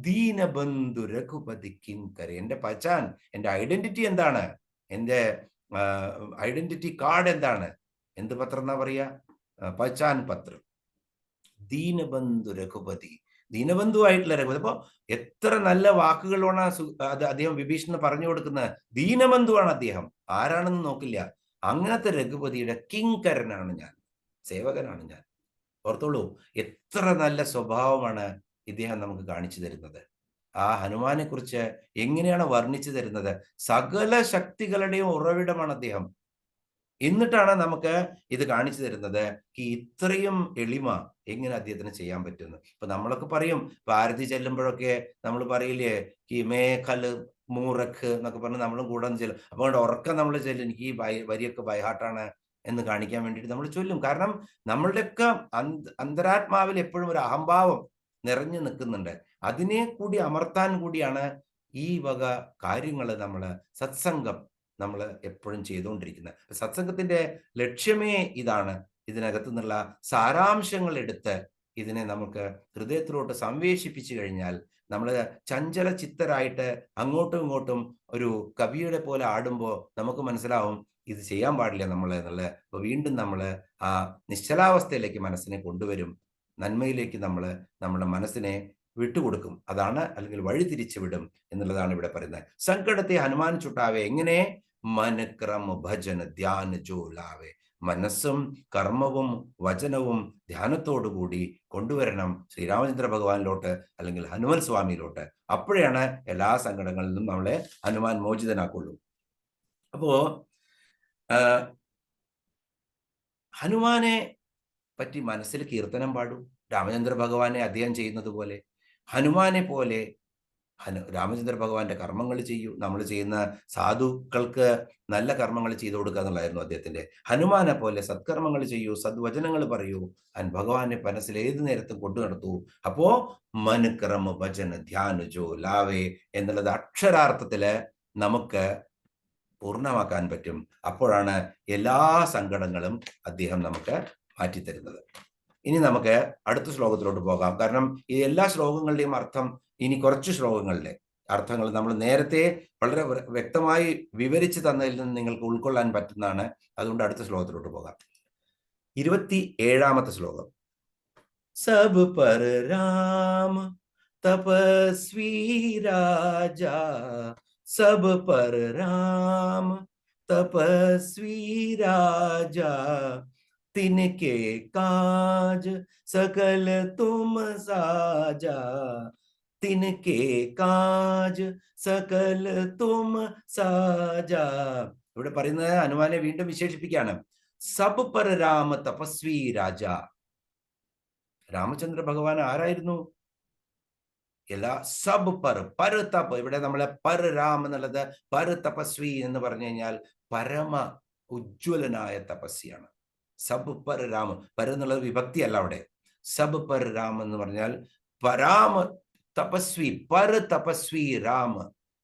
ദീനബന്ധു രഘുപതി കിങ്കർ, എന്റെ പച്ചാൻ, എന്റെ ഐഡന്റിറ്റി എന്താണ്, എന്റെ ഐഡന്റിറ്റി കാർഡ് എന്താണ്, എന്ത് പത്രം എന്നാ പറയാ, പച്ചാൻ പത്രം. ദീനബന്ധു രഘുപതി, ദീനബന്ധുവായിട്ടുള്ള രഘുപതി. അപ്പൊ എത്ര നല്ല വാക്കുകളാണ് അത് അദ്ദേഹം വിഭീഷണന് പറഞ്ഞു കൊടുക്കുന്നത്. ദീനബന്ധുവാണ് അദ്ദേഹം, ആരാണെന്ന് നോക്കില്ല. അങ്ങനത്തെ രഘുപതിയുടെ കിങ്കരനാണ് ഞാൻ, സേവകനാണ് ഞാൻ. ഓർത്തോളൂ, എത്ര നല്ല സ്വഭാവമാണ് ഇദ്ദേഹം നമുക്ക് കാണിച്ചു തരുന്നത്. ആ ഹനുമാനെ കുറിച്ച് എങ്ങനെയാണ് വർണ്ണിച്ചു തരുന്നത്. സകല ശക്തികളുടെയും ഉറവിടമാണ് അദ്ദേഹം. എന്നിട്ടാണ് നമുക്ക് ഇത് കാണിച്ചു തരുന്നത്, ഇത്രയും എളിമ എങ്ങനെ അദ്ദേഹത്തിന് ചെയ്യാൻ പറ്റുന്നു. ഇപ്പൊ നമ്മളൊക്കെ പറയും, ഭാരതി ചെല്ലുമ്പോഴൊക്കെ നമ്മൾ പറയില്ലേ, മേഖല് മൂറക്ക് എന്നൊക്കെ പറഞ്ഞ് നമ്മളും കൂടെ ചെല്ലും. അപ്പോൾ ഉറക്കം നമ്മൾ ചെല്ലും, എനിക്ക് ഈ വരിയൊക്കെ ബൈഹാർട്ടാണ് എന്ന് കാണിക്കാൻ വേണ്ടിയിട്ട് നമ്മൾ ചൊല്ലും. കാരണം നമ്മളുടെയൊക്കെ അന്തരാത്മാവിൽ എപ്പോഴും ഒരു അഹംഭാവം നിറഞ്ഞു നിൽക്കുന്നുണ്ട്. അതിനെ കൂടി അമർത്താൻ കൂടിയാണ് ഈ വക കാര്യങ്ങൾ സത്സംഗം നമ്മൾ എപ്പോഴും ചെയ്തുകൊണ്ടിരിക്കുന്നത്. സത്സംഗത്തിന്റെ ലക്ഷ്യമേ ഇതാണ്. ഇതിനകത്തു നിന്നുള്ള സാരാംശങ്ങൾ എടുത്ത് ഇതിനെ നമുക്ക് ഹൃദയത്തിലോട്ട് സംവേശിപ്പിച്ചു കഴിഞ്ഞാൽ നമ്മൾ ചഞ്ചല ചിത്തരായിട്ട് അങ്ങോട്ടും ഇങ്ങോട്ടും ഒരു കവിയുടെ പോലെ ആടുമ്പോൾ നമുക്ക് മനസ്സിലാവും ഇത് ചെയ്യാൻ പാടില്ല നമ്മൾ എന്നുള്ളത്. അപ്പൊ വീണ്ടും നമ്മൾ ആ നിശ്ചലാവസ്ഥയിലേക്ക് മനസ്സിനെ കൊണ്ടുവരും, നന്മയിലേക്ക് നമ്മുടെ മനസ്സിനെ വിട്ടുകൊടുക്കും. അതാണ്, അല്ലെങ്കിൽ വഴിതിരിച്ചു വിടും എന്നുള്ളതാണ് ഇവിടെ പറയുന്നത്. സങ്കടത്തെ ഹനുമാൻ ചുട്ടാവേ, എങ്ങനെ മനക്രമ ഭജന ധ്യാന ജോലാവേ, മനസ്സും കർമ്മവും വചനവും ധ്യാനത്തോടുകൂടി കൊണ്ടുവരണം ശ്രീരാമചന്ദ്ര ഭഗവാനിലോട്ട്, അല്ലെങ്കിൽ ഹനുമാൻ സ്വാമിയിലോട്ട്. അപ്പോഴാണ് എല്ലാ സങ്കടങ്ങളിൽ നിന്നും നമ്മളെ ഹനുമാൻ മോചിതനാക്കുള്ളൂ. അപ്പോ ഹനുമാനെ പറ്റി മനസ്സിൽ കീർത്തനം പാടൂ. രാമചന്ദ്ര ഭഗവാനെ അദ്ദേഹം ചെയ്യുന്നത് പോലെ ഹനുമാനെ പോലെ രാമചന്ദ്ര ഭഗവാന്റെ കർമ്മങ്ങൾ ചെയ്യൂ. നമ്മൾ ചെയ്യുന്ന സാധുക്കൾക്ക് നല്ല കർമ്മങ്ങൾ ചെയ്തു കൊടുക്കുക എന്നുള്ളതായിരുന്നു അദ്ദേഹത്തിന്റെ. ഹനുമാനെ പോലെ സത്കർമ്മങ്ങൾ ചെയ്യൂ, സദ്വചനങ്ങൾ പറയൂ, ഭഗവാന്റെ മനസ്സിൽ ഏത് നേരത്തും കൊണ്ടു നടത്തൂ. അപ്പോ മനുക്രമ ഭജന ധ്യാനുജോ ലാവേ എന്നുള്ളത് അക്ഷരാർത്ഥത്തില് നമുക്ക് പൂർണ്ണമാക്കാൻ പറ്റും. അപ്പോഴാണ് എല്ലാ സങ്കടങ്ങളും അദ്ദേഹം നമുക്ക് മാറ്റിത്തരുന്നത്. ഇനി നമുക്ക് അടുത്ത ശ്ലോകത്തിലോട്ട് പോകാം. കാരണം ഈ എല്ലാ ശ്ലോകങ്ങളുടെയും അർത്ഥം, ഇനി കുറച്ച് ശ്ലോകങ്ങളുടെ അർത്ഥങ്ങൾ നമ്മൾ നേരത്തെ വളരെ വ്യക്തമായി വിവരിച്ചു തന്നതിൽ നിന്ന് നിങ്ങൾക്ക് ഉൾക്കൊള്ളാൻ പറ്റുന്നതാണ്. അതുകൊണ്ട് അടുത്ത ശ്ലോകത്തിലോട്ട് പോകാം. 27ാമത്തെ ശ്ലോകം. സബ് പർ രാം തപസ്വി രാജാ, സബ് പർ രാം തപസ്വി രാജാ, तिनके काज सकल तुम साजा, तिनके काज सकल तुम സാജാ. ഇവിടെ പറയുന്നത് ഹനുമാനെ വീണ്ടും വിശേഷിപ്പിക്കുകയാണ്. സബ് പർ രാമ തപസ്വി രാജ. രാമചന്ദ്ര ഭഗവാൻ ആരായിരുന്നു? എല്ലാ സബ് പർ തപ്, ഇവിടെ നമ്മളെ പർ രാം എന്നുള്ളത് പർ തപസ്വി എന്ന് പറഞ്ഞു കഴിഞ്ഞാൽ പരമ ഉജ്ജ്വലനായ തപസ്യാണ്. സബ് പർ രാമ, പര എന്നുള്ളത് വിഭക്തി അല്ല അവിടെ. സബ് പർ രാം എന്ന് പറഞ്ഞാൽ പരാമ തപസ്വി, പർ തപസ്വി രാമ.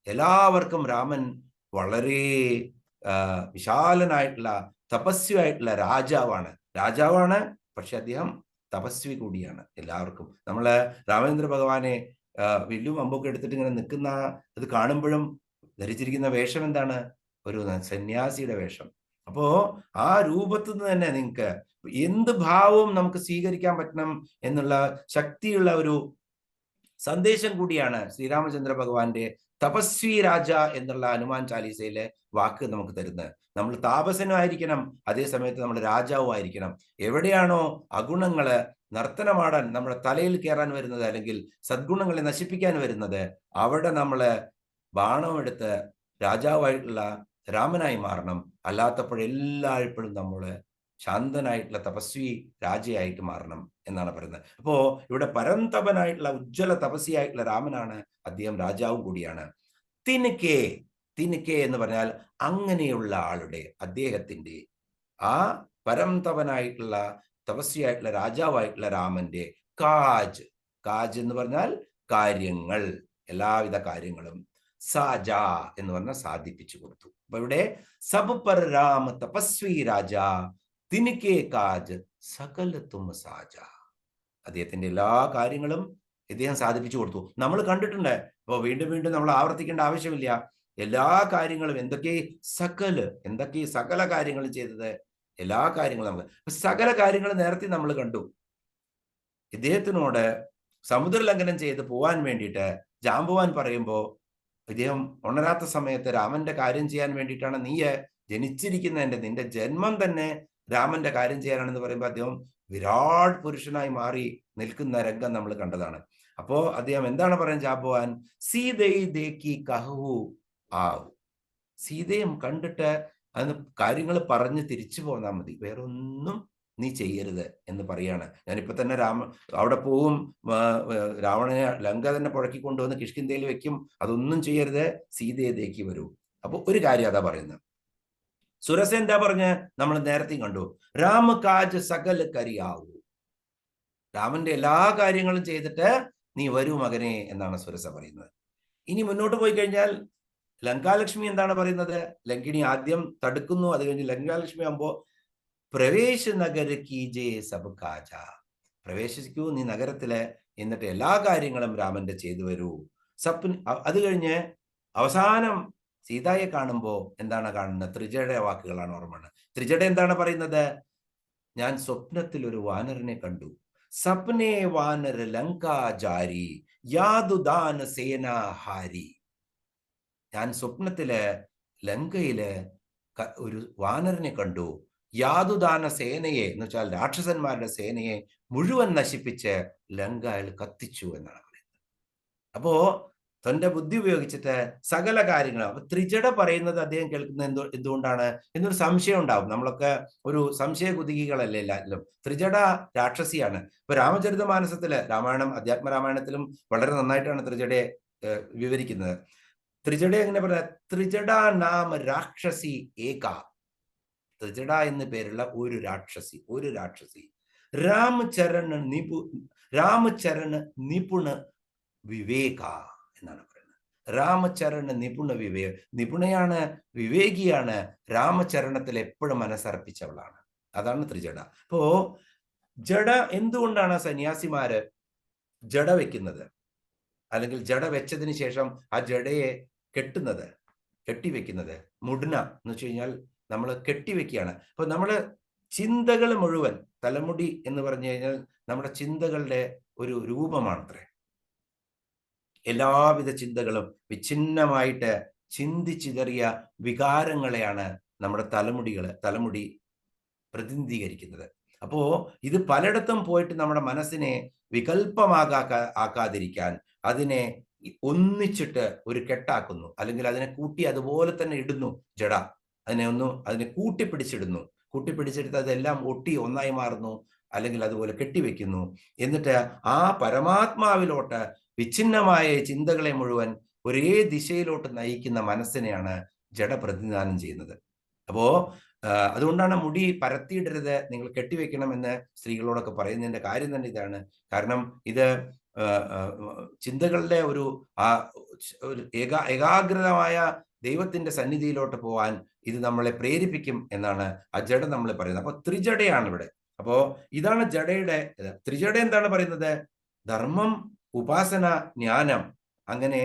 എല്ലാവർക്കും രാമൻ വളരെ വിശാലനായിട്ടുള്ള തപസ്വിയായിട്ടുള്ള രാജാവാണ്. പക്ഷെ അദ്ദേഹം തപസ്വി കൂടിയാണ്. എല്ലാവർക്കും നമ്മള് രാമചന്ദ്ര ഭഗവാനെ വില്ലും അമ്പൊക്കെ എടുത്തിട്ട് ഇങ്ങനെ നിൽക്കുന്ന അത് കാണുമ്പോഴും ധരിച്ചിരിക്കുന്ന വേഷം എന്താണ്? ഒരു സന്യാസിയുടെ വേഷം. അപ്പോ ആ രൂപത്തിൽ നിന്ന് തന്നെ നിങ്ങൾക്ക് എന്ത് ഭാവവും നമുക്ക് സ്വീകരിക്കാൻ പറ്റണം എന്നുള്ള ശക്തിയുള്ള ഒരു സന്ദേശം കൂടിയാണ് ശ്രീരാമചന്ദ്ര ഭഗവാന്റെ തപസ്വി രാജ എന്നുള്ള ഹനുമാൻ ചാലീസയിലെ വാക്ക് നമുക്ക് തരുന്നത്. നമ്മൾ താപസനായിരിക്കണം, അതേ സമയത്ത് നമ്മൾ രാജാവും ആയിരിക്കണം. എവിടെയാണോ അഗുണങ്ങള് നർത്തനമാടാൻ നമ്മുടെ തലയിൽ കയറാൻ വരുന്നത്, അല്ലെങ്കിൽ സദ്ഗുണങ്ങളെ നശിപ്പിക്കാൻ വരുന്നത്, അവിടെ നമ്മള് ബാണമെടുത്ത് രാജാവായിട്ടുള്ള രാമനായി മാറണം. അല്ലാത്തപ്പോഴെല്ലായ്പ്പോഴും നമ്മള് ശാന്തനായിട്ടുള്ള തപസ്വി രാജയായിട്ട് മാറണം എന്നാണ് പറയുന്നത്. അപ്പോ ഇവിടെ പരന്തപനായിട്ടുള്ള ഉജ്ജ്വല തപസ്വിയായിട്ടുള്ള രാമനാണ്, അദ്ദേഹം രാജാവും കൂടിയാണ്. തിനക്കെ എന്ന് പറഞ്ഞാൽ അങ്ങനെയുള്ള ആളുടെ, അദ്ദേഹത്തിന്റെ, ആ പരംതപനായിട്ടുള്ള തപസ്വിയായിട്ടുള്ള രാജാവായിട്ടുള്ള രാമന്റെ കാജ് എന്ന് പറഞ്ഞാൽ കാര്യങ്ങൾ, എല്ലാവിധ കാര്യങ്ങളും, സാജ എന്ന് പറഞ്ഞാൽ സാധിപ്പിച്ചു കൊടുത്തു. അപ്പൊ ഇവിടെ സബ് പർ രാമ തപസ്വി രാജ, തിനക്കെ കാജ് സകല തും സാജ. അദ്ദേഹത്തിന്റെ എല്ലാ കാര്യങ്ങളും ഇദ്ദേഹം സാധിപ്പിച്ചു കൊടുത്തു. നമ്മൾ കണ്ടിട്ടുണ്ട്. അപ്പൊ വീണ്ടും വീണ്ടും നമ്മൾ ആവർത്തിക്കേണ്ട ആവശ്യമില്ല. എല്ലാ കാര്യങ്ങളും എന്തൊക്കെ സകല കാര്യങ്ങളും ചെയ്തത്, എല്ലാ കാര്യങ്ങളും നമുക്ക് സകല കാര്യങ്ങളും നേരത്തെ നമ്മൾ കണ്ടു. ഇദ്ദേഹത്തിനോട് സമുദ്രലംഘനം ചെയ്ത് പോവാൻ വേണ്ടിയിട്ട് ജാമ്പവാൻ പറയുമ്പോ ഇദ്ദേഹം ഉണരാത്ത സമയത്ത് രാമന്റെ കാര്യം ചെയ്യാൻ വേണ്ടിയിട്ടാണ് നീ ജനിച്ചിരിക്കുന്നതിന്റെ, നിന്റെ ജന്മം തന്നെ രാമന്റെ കാര്യം ചെയ്യാനാണെന്ന് പറയുമ്പോൾ അദ്ദേഹം വിരാട് പുരുഷനായി മാറി നിൽക്കുന്ന രംഗം നമ്മൾ കണ്ടതാണ്. അപ്പോ അദ്ദേഹം എന്താണ് പറയുന്നത്? ജാമ്പവാൻ സീതൈ ദേക്കി കഹു ആവു, സീതയും കണ്ടിട്ട് അതിന് കാര്യങ്ങൾ പറഞ്ഞ് തിരിച്ചു പോന്നാൽ മതി, വേറൊന്നും നീ ചെയ്യരുത് എന്ന് പറയാണ്. ഞാനിപ്പോ തന്നെ അവിടെ പോവും, രാവണനെ ലങ്ക തന്നെ പുഴക്കി കൊണ്ടുവന്ന് കിഷ്കിന്ധയിൽ വെക്കും, അതൊന്നും ചെയ്യരുത്, സീതയെ ദേക്കി വരൂ. അപ്പൊ ഒരു കാര്യം അതാ പറയുന്നത്. സുരസ എന്താ പറഞ്ഞ് നമ്മൾ നേരത്തെയും കണ്ടു, രാമ കാജ് സകല കരിയാവൂ, രാമന്റെ എല്ലാ കാര്യങ്ങളും ചെയ്തിട്ട് നീ വരൂ മകനെ എന്നാണ് സുരസ പറയുന്നത്. ഇനി മുന്നോട്ട് പോയി കഴിഞ്ഞാൽ ലങ്കാലക്ഷ്മി എന്താണ് പറയുന്നത്? ലങ്കിണി ആദ്യം തടുക്കുന്നു, അത് കഴിഞ്ഞ് ലങ്കാലക്ഷ്മി ആകുമ്പോ പ്രവേശ നഗര കീജേ സബ് കാജ, പ്രവേശിക്കൂ നീ നഗരത്തില്, എന്നിട്ട് എല്ലാ കാര്യങ്ങളും രാമന്റെ ചെയ്തു വരൂ. അത് കഴിഞ്ഞ് അവസാനം സീതയെ കാണുമ്പോ എന്താണ് കാണുന്നത്? ത്രിജയുടെ വാക്കുകളാണ് ഓർമ്മ. ത്രിജട എന്താണ് പറയുന്നത്? ഞാൻ സ്വപ്നത്തിൽ ഒരു വാനരനെ കണ്ടു, സപ്നെ വാനര ലങ്കാജാരി യാദുദാന സേനാഹാരി. ഞാൻ സ്വപ്നത്തില് ലങ്കയില് ഒരു വാനരനെ കണ്ടു, യാദുദാന സേനയെ എന്ന് വെച്ചാൽ രാക്ഷസന്മാരുടെ സേനയെ മുഴുവൻ നശിപ്പിച്ച് ലങ്കയിൽ കത്തിച്ചു എന്നാണ് പറയുന്നത്. അപ്പോ തന്റെ ബുദ്ധി ഉപയോഗിച്ചിട്ട് സകല കാര്യങ്ങളും. അപ്പൊ ത്രിജട പറയുന്നത് അദ്ദേഹം കേൾക്കുന്നത് എന്തുകൊണ്ടാണ് എന്നൊരു സംശയം ഉണ്ടാവും. നമ്മളൊക്കെ ഒരു സംശയ കുതുകികളല്ലേ എല്ലാവരും. ത്രിജട രാക്ഷസിയാണ്. ഇപ്പൊ രാമചരിതമാനസത്തില്, രാമായണം അധ്യാത്മരാമായണത്തിലും വളരെ നന്നായിട്ടാണ് ത്രിജടയെ വിവരിക്കുന്നത്. ത്രിജട എങ്ങനെ പറയാ? ത്രിജട നാമ രാക്ഷസി ഏക. ത്രിജട എന്ന് പേരുള്ള ഒരു രാക്ഷസി രാമചരണ നിപുണ വിവേക എന്നാണ് പറയുന്നത്. രാമചരണ നിപുണ നിപുണയാണ്, വിവേകിയാണ്, രാമചരണത്തിൽ എപ്പോഴും മനസ്സർപ്പിച്ചവളാണ്. അതാണ് ത്രിജട. അപ്പോ ജഡ എന്തുകൊണ്ടാണ് സന്യാസിമാര് ജഡ വെക്കുന്നത്, അല്ലെങ്കിൽ ജഡ വെച്ചതിന് ശേഷം ആ ജഡയെ കെട്ടിവെക്കുന്നത്? മുഡ്ന എന്ന് വെച്ച് കഴിഞ്ഞാൽ നമ്മൾ കെട്ടിവെക്കുകയാണ്. അപ്പൊ നമ്മള് ചിന്തകൾ മുഴുവൻ, തലമുടി എന്ന് പറഞ്ഞു കഴിഞ്ഞാൽ നമ്മുടെ ചിന്തകളുടെ ഒരു രൂപമാണത്രേ. എല്ലാവിധ ചിന്തകളും വിഛിന്നമായിട്ട് ചിന്തിച്ചിതറിയ വികാരങ്ങളെയാണ് നമ്മുടെ തലമുടി പ്രതിനിധീകരിക്കുന്നത്. അപ്പോ ഇത് പലയിടത്തും പോയിട്ട് നമ്മുടെ മനസ്സിനെ ആക്കാതിരിക്കാൻ അതിനെ ഒന്നിച്ചിട്ട് ഒരു കെട്ടാക്കുന്നു, അല്ലെങ്കിൽ അതിനെ കൂട്ടി അതുപോലെ തന്നെ ഇടുന്നു. ജഡ അതിനെ കൂട്ടിപ്പിടിച്ചെടുത്ത് അതെല്ലാം ഒട്ടി ഒന്നായി മാറുന്നു, അല്ലെങ്കിൽ അതുപോലെ കെട്ടിവെക്കുന്നു. എന്നിട്ട് ആ പരമാത്മാവിലോട്ട് വിഛിന്നമായ ചിന്തകളെ മുഴുവൻ ഒരേ ദിശയിലോട്ട് നയിക്കുന്ന മനസ്സിനെയാണ് ജഡ പ്രതിനിധാനം ചെയ്യുന്നത്. അപ്പോ അതുകൊണ്ടാണ് മുടി പരത്തിയിടരുത്, നിങ്ങൾ കെട്ടിവെക്കണമെന്ന് സ്ത്രീകളോടൊക്കെ പറയുന്നതിന്റെ കാര്യം തന്നെ ഇതാണ്. കാരണം ഇത് ചിന്തകളുടെ ഒരു ഏകാഗ്രതമായ ദൈവത്തിന്റെ സന്നിധിയിലോട്ട് പോവാൻ ഇത് നമ്മളെ പ്രേരിപ്പിക്കും എന്നാണ് ആ ജഡ നമ്മൾ പറയുന്നത്. അപ്പൊ ത്രിജടയാണ് ഇവിടെ. അപ്പോ ഇതാണ് ജഡയുടെ. ത്രിജട എന്താണ് പറയുന്നത്? ധർമ്മം, ഉപാസന, ജ്ഞാനം, അങ്ങനെ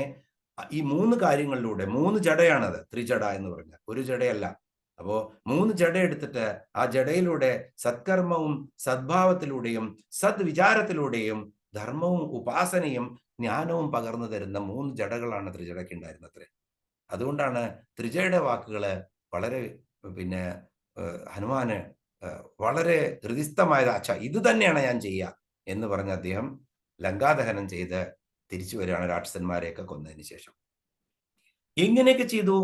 ഈ 3 കാര്യങ്ങളിലൂടെ 3 ജഡയാണത് ത്രിജട എന്ന് പറഞ്ഞാൽ, ഒരു ജഡയല്ല. അപ്പോ 3 ജഡ എടുത്തിട്ട് ആ ജഡയിലൂടെ സത്കർമ്മവും സദ്ഭാവത്തിലൂടെയും സദ്വിചാരത്തിലൂടെയും ധർമ്മവും ഉപാസനയും ജ്ഞാനവും പകർന്നു തരുന്ന 3 ജഡകളാണ് ത്രിജടയ്ക്ക് ഉണ്ടായിരുന്നത്രേ. അതുകൊണ്ടാണ് ത്രിജയുടെ വാക്കുകള് വളരെ ഹനുമാന് വളരെ ഹൃദിസ്ഥമായത്. അച്ഛാ, ഇത് തന്നെയാണ് ഞാൻ ചെയ്യുക എന്ന് പറഞ്ഞ് അദ്ദേഹം ലങ്കാദഹനം ചെയ്ത് തിരിച്ചു വരികയാണ്, രാക്ഷസന്മാരെയൊക്കെ കൊന്നതിന് ശേഷം. എങ്ങനെയൊക്കെ ചെയ്തു?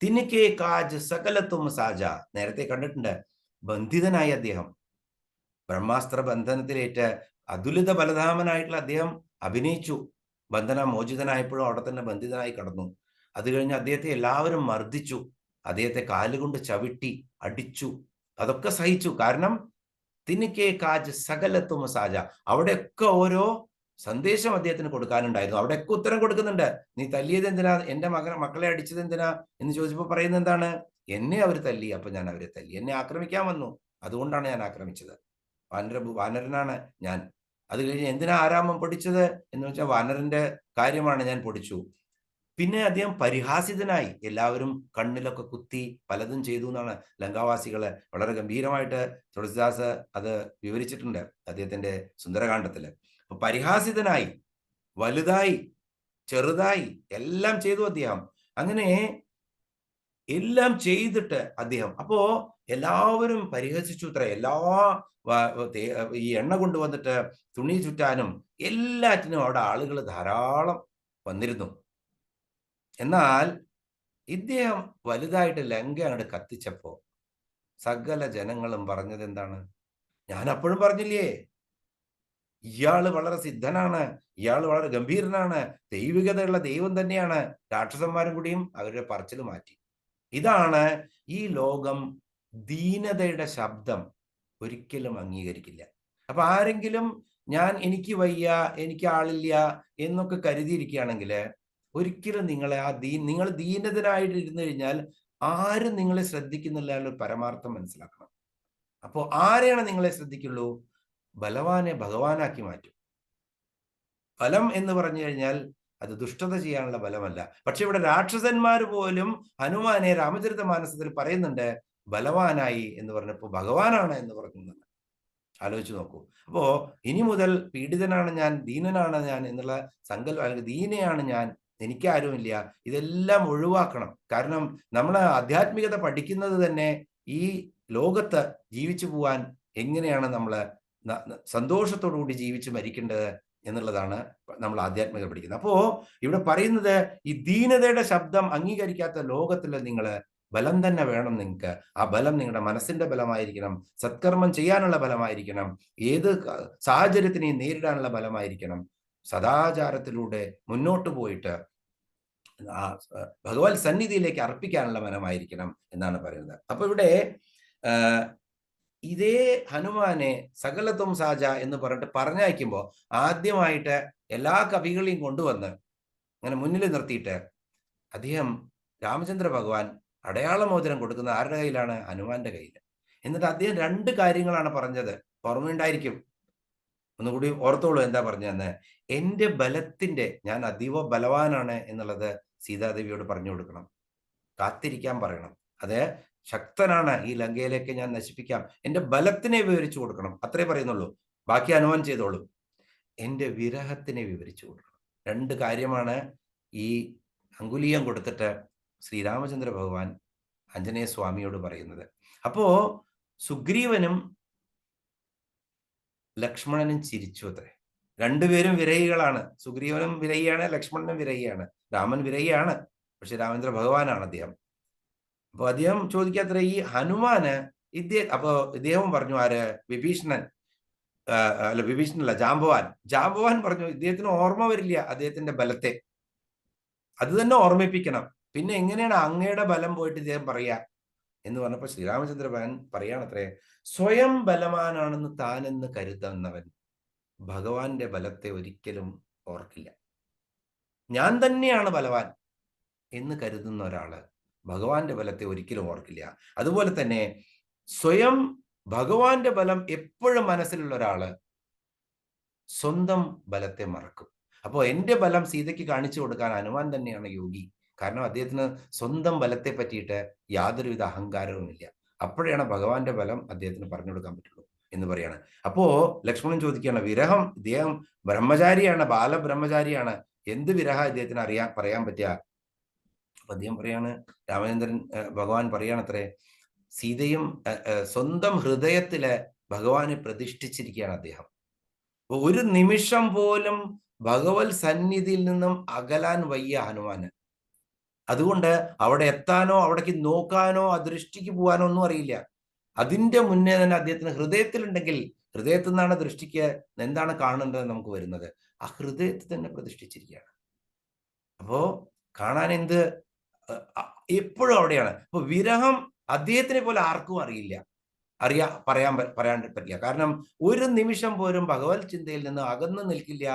തിനകെ കാജ് സകലത്തും സാജ. നേരത്തെ കണ്ടിട്ടുണ്ട്. ബന്ധിതനായി അദ്ദേഹം, ബ്രഹ്മാസ്ത്ര ബന്ധനത്തിലേറ്റ് അതുലിത ബലധാമനായിട്ടുള്ള അദ്ദേഹം അഭിനയിച്ചു. മോചിതനായപ്പോഴും അവിടെ തന്നെ ബന്ധിതനായി കടന്നു. അത് കഴിഞ്ഞ് അദ്ദേഹത്തെ എല്ലാവരും മർദ്ദിച്ചു, അദ്ദേഹത്തെ കാലുകൊണ്ട് ചവിട്ടി അടിച്ചു, അതൊക്കെ സഹിച്ചു. കാരണം തിനകെ കാജ് സകലത്തും സാജ. അവിടെയൊക്കെ ഓരോ സന്ദേശം അദ്ദേഹത്തിന് കൊടുക്കാനുണ്ടായിരുന്നു. അവിടെയൊക്കെ ഉത്തരം കൊടുക്കുന്നുണ്ട്. നീ തല്ലിയത് എന്തിനാ, എന്റെ മക്കളെ അടിച്ചത് എന്തിനാ എന്ന് ചോദിച്ചപ്പോൾ പറയുന്നത് എന്താണ്? എന്നെ അവർ തല്ലി, അപ്പൊ ഞാൻ അവരെ തല്ലി. എന്നെ ആക്രമിക്കാൻ വന്നു, അതുകൊണ്ടാണ് ഞാൻ ആക്രമിച്ചത്. വാനരനാണ് ഞാൻ. അത് കഴിഞ്ഞ് എന്തിനാ ആരാമം പൊടിച്ചത് എന്ന് വെച്ചാൽ വാനരന്റെ കാര്യമാണ്, ഞാൻ പൊടിച്ചു. പിന്നെ അദ്ദേഹം പരിഹാസിതനായി, എല്ലാവരും കണ്ണിലൊക്കെ കുത്തി പലതും ചെയ്തു എന്നാണ് ലങ്കാവാസികള് വളരെ ഗംഭീരമായിട്ട് തുളസിദാസ് അത് വിവരിച്ചിട്ടുണ്ട് അദ്ദേഹത്തിന്റെ സുന്ദരകാന്ഡത്തില്. അപ്പൊ പരിഹാസിതനായി, വലുതായി, ചെറുതായി എല്ലാം ചെയ്തു അദ്ദേഹം. അങ്ങനെ എല്ലാം ചെയ്തിട്ട് അദ്ദേഹം, അപ്പോ എല്ലാവരും പരിഹസിച്ചു അത്ര. ഈ എണ്ണ കൊണ്ടുവന്നിട്ട് തുണി ചുറ്റാനും എല്ലാറ്റിനും അവിടെ ആളുകൾ ധാരാളം വന്നിരുന്നു. എന്നാൽ ഇദ്ദേഹം വലുതായിട്ട് ലങ്ക അങ്ങോട്ട് കത്തിച്ചപ്പോ സകല ജനങ്ങളും പറഞ്ഞത് എന്താണ്? ഞാൻ അപ്പോഴും പറഞ്ഞില്ലേ, ഇയാള് വളരെ സിദ്ധനാണ്, ഇയാൾ വളരെ ഗംഭീരനാണ്, ദൈവികതയുള്ള ദൈവം തന്നെയാണ്. രാക്ഷസന്മാരും കൂടിയും അവരുടെ പറച്ചിൽ മാറ്റി. ഇതാണ് ഈ ലോകം. ദീനതയുടെ ശബ്ദം ഒരിക്കലും അംഗീകരിക്കില്ല. അപ്പൊ ആരെങ്കിലും എനിക്ക് വയ്യ, എനിക്ക് ആളില്ല എന്നൊക്കെ കരുതിയിരിക്കുകയാണെങ്കിൽ ഒരിക്കലും നിങ്ങളെ നിങ്ങൾ ദീനതനായിട്ട് ഇരുന്നു കഴിഞ്ഞാൽ ആരും നിങ്ങളെ ശ്രദ്ധിക്കുന്നില്ല എന്നൊരു പരമാർത്ഥം മനസ്സിലാക്കണം. അപ്പോൾ ആരെയാണ് നിങ്ങളെ ശ്രദ്ധിക്കുള്ളൂ? ബലവാനെ ഭഗവാനാക്കി മാറ്റും. ബലം എന്ന് പറഞ്ഞു കഴിഞ്ഞാൽ അത് ദുഷ്ടത ചെയ്യാനുള്ള ബലമല്ല. പക്ഷെ ഇവിടെ രാക്ഷസന്മാർ പോലും ഹനുമാനെ രാമചരിതമാനസത്തിൽ പറയുന്നുണ്ട് ബലവാനായി എന്ന് പറഞ്ഞപ്പോൾ ഭഗവാനാണ് എന്ന് പറയുന്നുണ്ട്. ആലോചിച്ച് നോക്കൂ. അപ്പോ ഇനി മുതൽ പീഡിതനാണ് ഞാൻ, ദീനനാണ് ഞാൻ എന്നുള്ള സങ്കല്പം, അല്ലെങ്കിൽ ദീനയാണ് ഞാൻ, എനിക്കാരുമില്ല, ഇതെല്ലാം ഒഴിവാക്കണം. കാരണം നമ്മൾ ആധ്യാത്മികത പഠിക്കുന്നത് തന്നെ ഈ ലോകത്ത് ജീവിച്ചു പോവാൻ എങ്ങനെയാണ് നമ്മൾ സന്തോഷത്തോടു കൂടി ജീവിച്ച് മരിക്കേണ്ടത് എന്നുള്ളതാണ് നമ്മൾ ആധ്യാത്മികത പഠിക്കുന്നത്. അപ്പോ ഇവിടെ പറയുന്നത് ഈ ദീനതയുടെ ശബ്ദം അംഗീകരിക്കാത്ത ലോകത്തിൽ നിങ്ങൾ ബലം തന്നെ വേണം. നിങ്ങൾക്ക് ആ ബലം നിങ്ങളുടെ മനസ്സിന്റെ ബലമായിരിക്കണം, സത്കർമ്മം ചെയ്യാനുള്ള ബലമായിരിക്കണം, ഏത് സാഹചര്യത്തിനെയും നേരിടാനുള്ള ബലമായിരിക്കണം, സദാചാരത്തിലൂടെ മുന്നോട്ട് പോയിട്ട് ആ ഭഗവത് സന്നിധിയിലേക്ക് അർപ്പിക്കാനുള്ള ബലമായിരിക്കണം എന്നാണ് പറയുന്നത്. അപ്പൊ ഇവിടെ ഇതേ ഹനുമാനെ സകലത്വം സാജ എന്ന് പറഞ്ഞിട്ട് പറഞ്ഞയക്കുമ്പോൾ ആദ്യമായിട്ട് എല്ലാ കവികളെയും കൊണ്ടുവന്ന് അങ്ങനെ മുന്നിൽ നിർത്തിയിട്ട് അദ്ദേഹം രാമചന്ദ്ര ഭഗവാൻ അടയാളമോതിരം കൊടുക്കുന്ന ആരുടെ കയ്യിലാണ്? ഹനുമാന്റെ കയ്യിൽ. എന്നിട്ട് അദ്ദേഹം 2 കാര്യങ്ങളാണ് പറഞ്ഞത്. ഓർമ്മയുണ്ടായിരിക്കും, ഒന്നുകൂടി ഓർത്തോളൂ എന്താ പറഞ്ഞതെന്ന്. എന്റെ ബലത്തിന്റെ, ഞാൻ അതീവ ബലവാനാണ് എന്നുള്ളത് സീതാദേവിയോട് പറഞ്ഞു കൊടുക്കണം. കാത്തിരിക്കാൻ പറയണം. അത് ശക്തനാണ്, ഈ ലങ്കയിലേക്ക് ഞാൻ നശിപ്പിക്കാം, എന്റെ ബലത്തിനെ വിവരിച്ചു കൊടുക്കണം. അത്രേ പറയുന്നുള്ളൂ. ബാക്കി ഹനുമാൻ ചെയ്തോളൂ. എന്റെ വിരഹത്തിനെ വിവരിച്ചു കൊടുക്കണം. 2 കാര്യമാണ് ഈ അങ്കുലീയം കൊടുത്തിട്ട് ശ്രീരാമചന്ദ്ര ഭഗവാൻ ആഞ്ജനേയ സ്വാമിയോട് പറയുന്നത്. അപ്പോ സുഗ്രീവനും ലക്ഷ്മണനും ചിരിച്ചു അത്രേ. 2 പേരും വിരഹികളാണ്. സുഗ്രീവനും വിരഹിയാണ്, ലക്ഷ്മണനും വിരഹിയാണ്. രാമൻ വിരഹിയാണ്, പക്ഷെ രാമചന്ദ്ര ഭഗവാനാണ് അദ്ദേഹം. അപ്പൊ അദ്ദേഹം ചോദിക്കാത്ര ഈ ഹനുമാന് ഇദ്ദേഹം പറഞ്ഞു, ആര്? വിഭീഷണൻ, വിഭീഷണല്ല, ജാമ്പവാൻ പറഞ്ഞു ഇദ്ദേഹത്തിന് ഓർമ്മ വരില്ല അദ്ദേഹത്തിന്റെ ബലത്തെ. അത് തന്നെ ഓർമ്മിപ്പിക്കണം. പിന്നെ എങ്ങനെയാണ് അങ്ങയുടെ ബലം പോയിട്ട് ഇദ്ദേഹം പറയാ എന്ന് പറഞ്ഞപ്പോ ശ്രീരാമചന്ദ്ര ഭഗവാൻ പറയാണത്രേ, സ്വയം ബലവാനാണെന്ന് താനെന്ന് കരുതുന്നവൻ ഭഗവാന്റെ ബലത്തെ ഒരിക്കലും ഓർക്കില്ല. ഞാൻ തന്നെയാണ് ബലവാൻ എന്ന് കരുതുന്ന ഒരാള് ഭഗവാന്റെ ബലത്തെ ഒരിക്കലും ഓർക്കില്ല. അതുപോലെ തന്നെ സ്വയം ഭഗവാന്റെ ബലം എപ്പോഴും മനസ്സിലുള്ള ഒരാള് സ്വന്തം ബലത്തെ മറക്കും. അപ്പോൾ എന്റെ ബലം സീതയ്ക്ക് കാണിച്ചു കൊടുക്കാൻ ഹനുമാൻ തന്നെയാണ് യോഗി. കാരണം അദ്ദേഹത്തിന് സ്വന്തം ബലത്തെ പറ്റിയിട്ട് യാതൊരുവിധ അഹങ്കാരവുമില്ല. അപ്പോഴാണ് ഭഗവാന്റെ ബലം അദ്ദേഹത്തിന് പറഞ്ഞു കൊടുക്കാൻ പറ്റുള്ളൂ എന്ന് പറയാണ്. അപ്പോ ലക്ഷ്മണൻ ചോദിക്കുകയാണ്, വിരഹം, ഇദ്ദേഹം ബ്രഹ്മചാരിയാണ്, ബാലബ്രഹ്മചാരിയാണ്, എന്ത് വിരഹ ഇദ്ദേഹത്തിന് പറയാൻ പറ്റുക? അപ്പൊ അദ്ദേഹം പറയാണ്, രാമചന്ദ്രൻ ഭഗവാൻ പറയാണത്രേ, സീതയും സ്വന്തം ഹൃദയത്തില് ഭഗവാനെ പ്രതിഷ്ഠിച്ചിരിക്കുകയാണ് അദ്ദേഹം. ഒരു നിമിഷം പോലും ഭഗവത് സന്നിധിയിൽ നിന്നും അകലാൻ വയ്യ ഹനുമാന്. അതുകൊണ്ട് അവിടെ എത്താനോ അവിടേക്ക് നോക്കാനോ ആ ദൃഷ്ടിക്ക് പോകാനോ ഒന്നും അറിയില്ല. അതിന്റെ മുന്നേ തന്നെ അദ്ദേഹത്തിന് ഹൃദയത്തിലുണ്ടെങ്കിൽ, ഹൃദയത്തിൽ നിന്നാണ് ദൃഷ്ടിക്ക് എന്താണ് കാണേണ്ടത് നമുക്ക് വരുന്നത്, ആ ഹൃദയത്തിൽ തന്നെ പ്രതിഷ്ഠിച്ചിരിക്കുകയാണ്. അപ്പോ കാണാൻ എന്ത് എപ്പോഴും അവിടെയാണ്. അപ്പൊ വിരഹം അദ്ദേഹത്തിനെ പോലെ ആർക്കും അറിയില്ല, പറയാൻ പറ്റില്ല. കാരണം ഒരു നിമിഷം പോലും ഭഗവത് ചിന്തയിൽ നിന്ന് അകന്നു നിൽക്കില്ല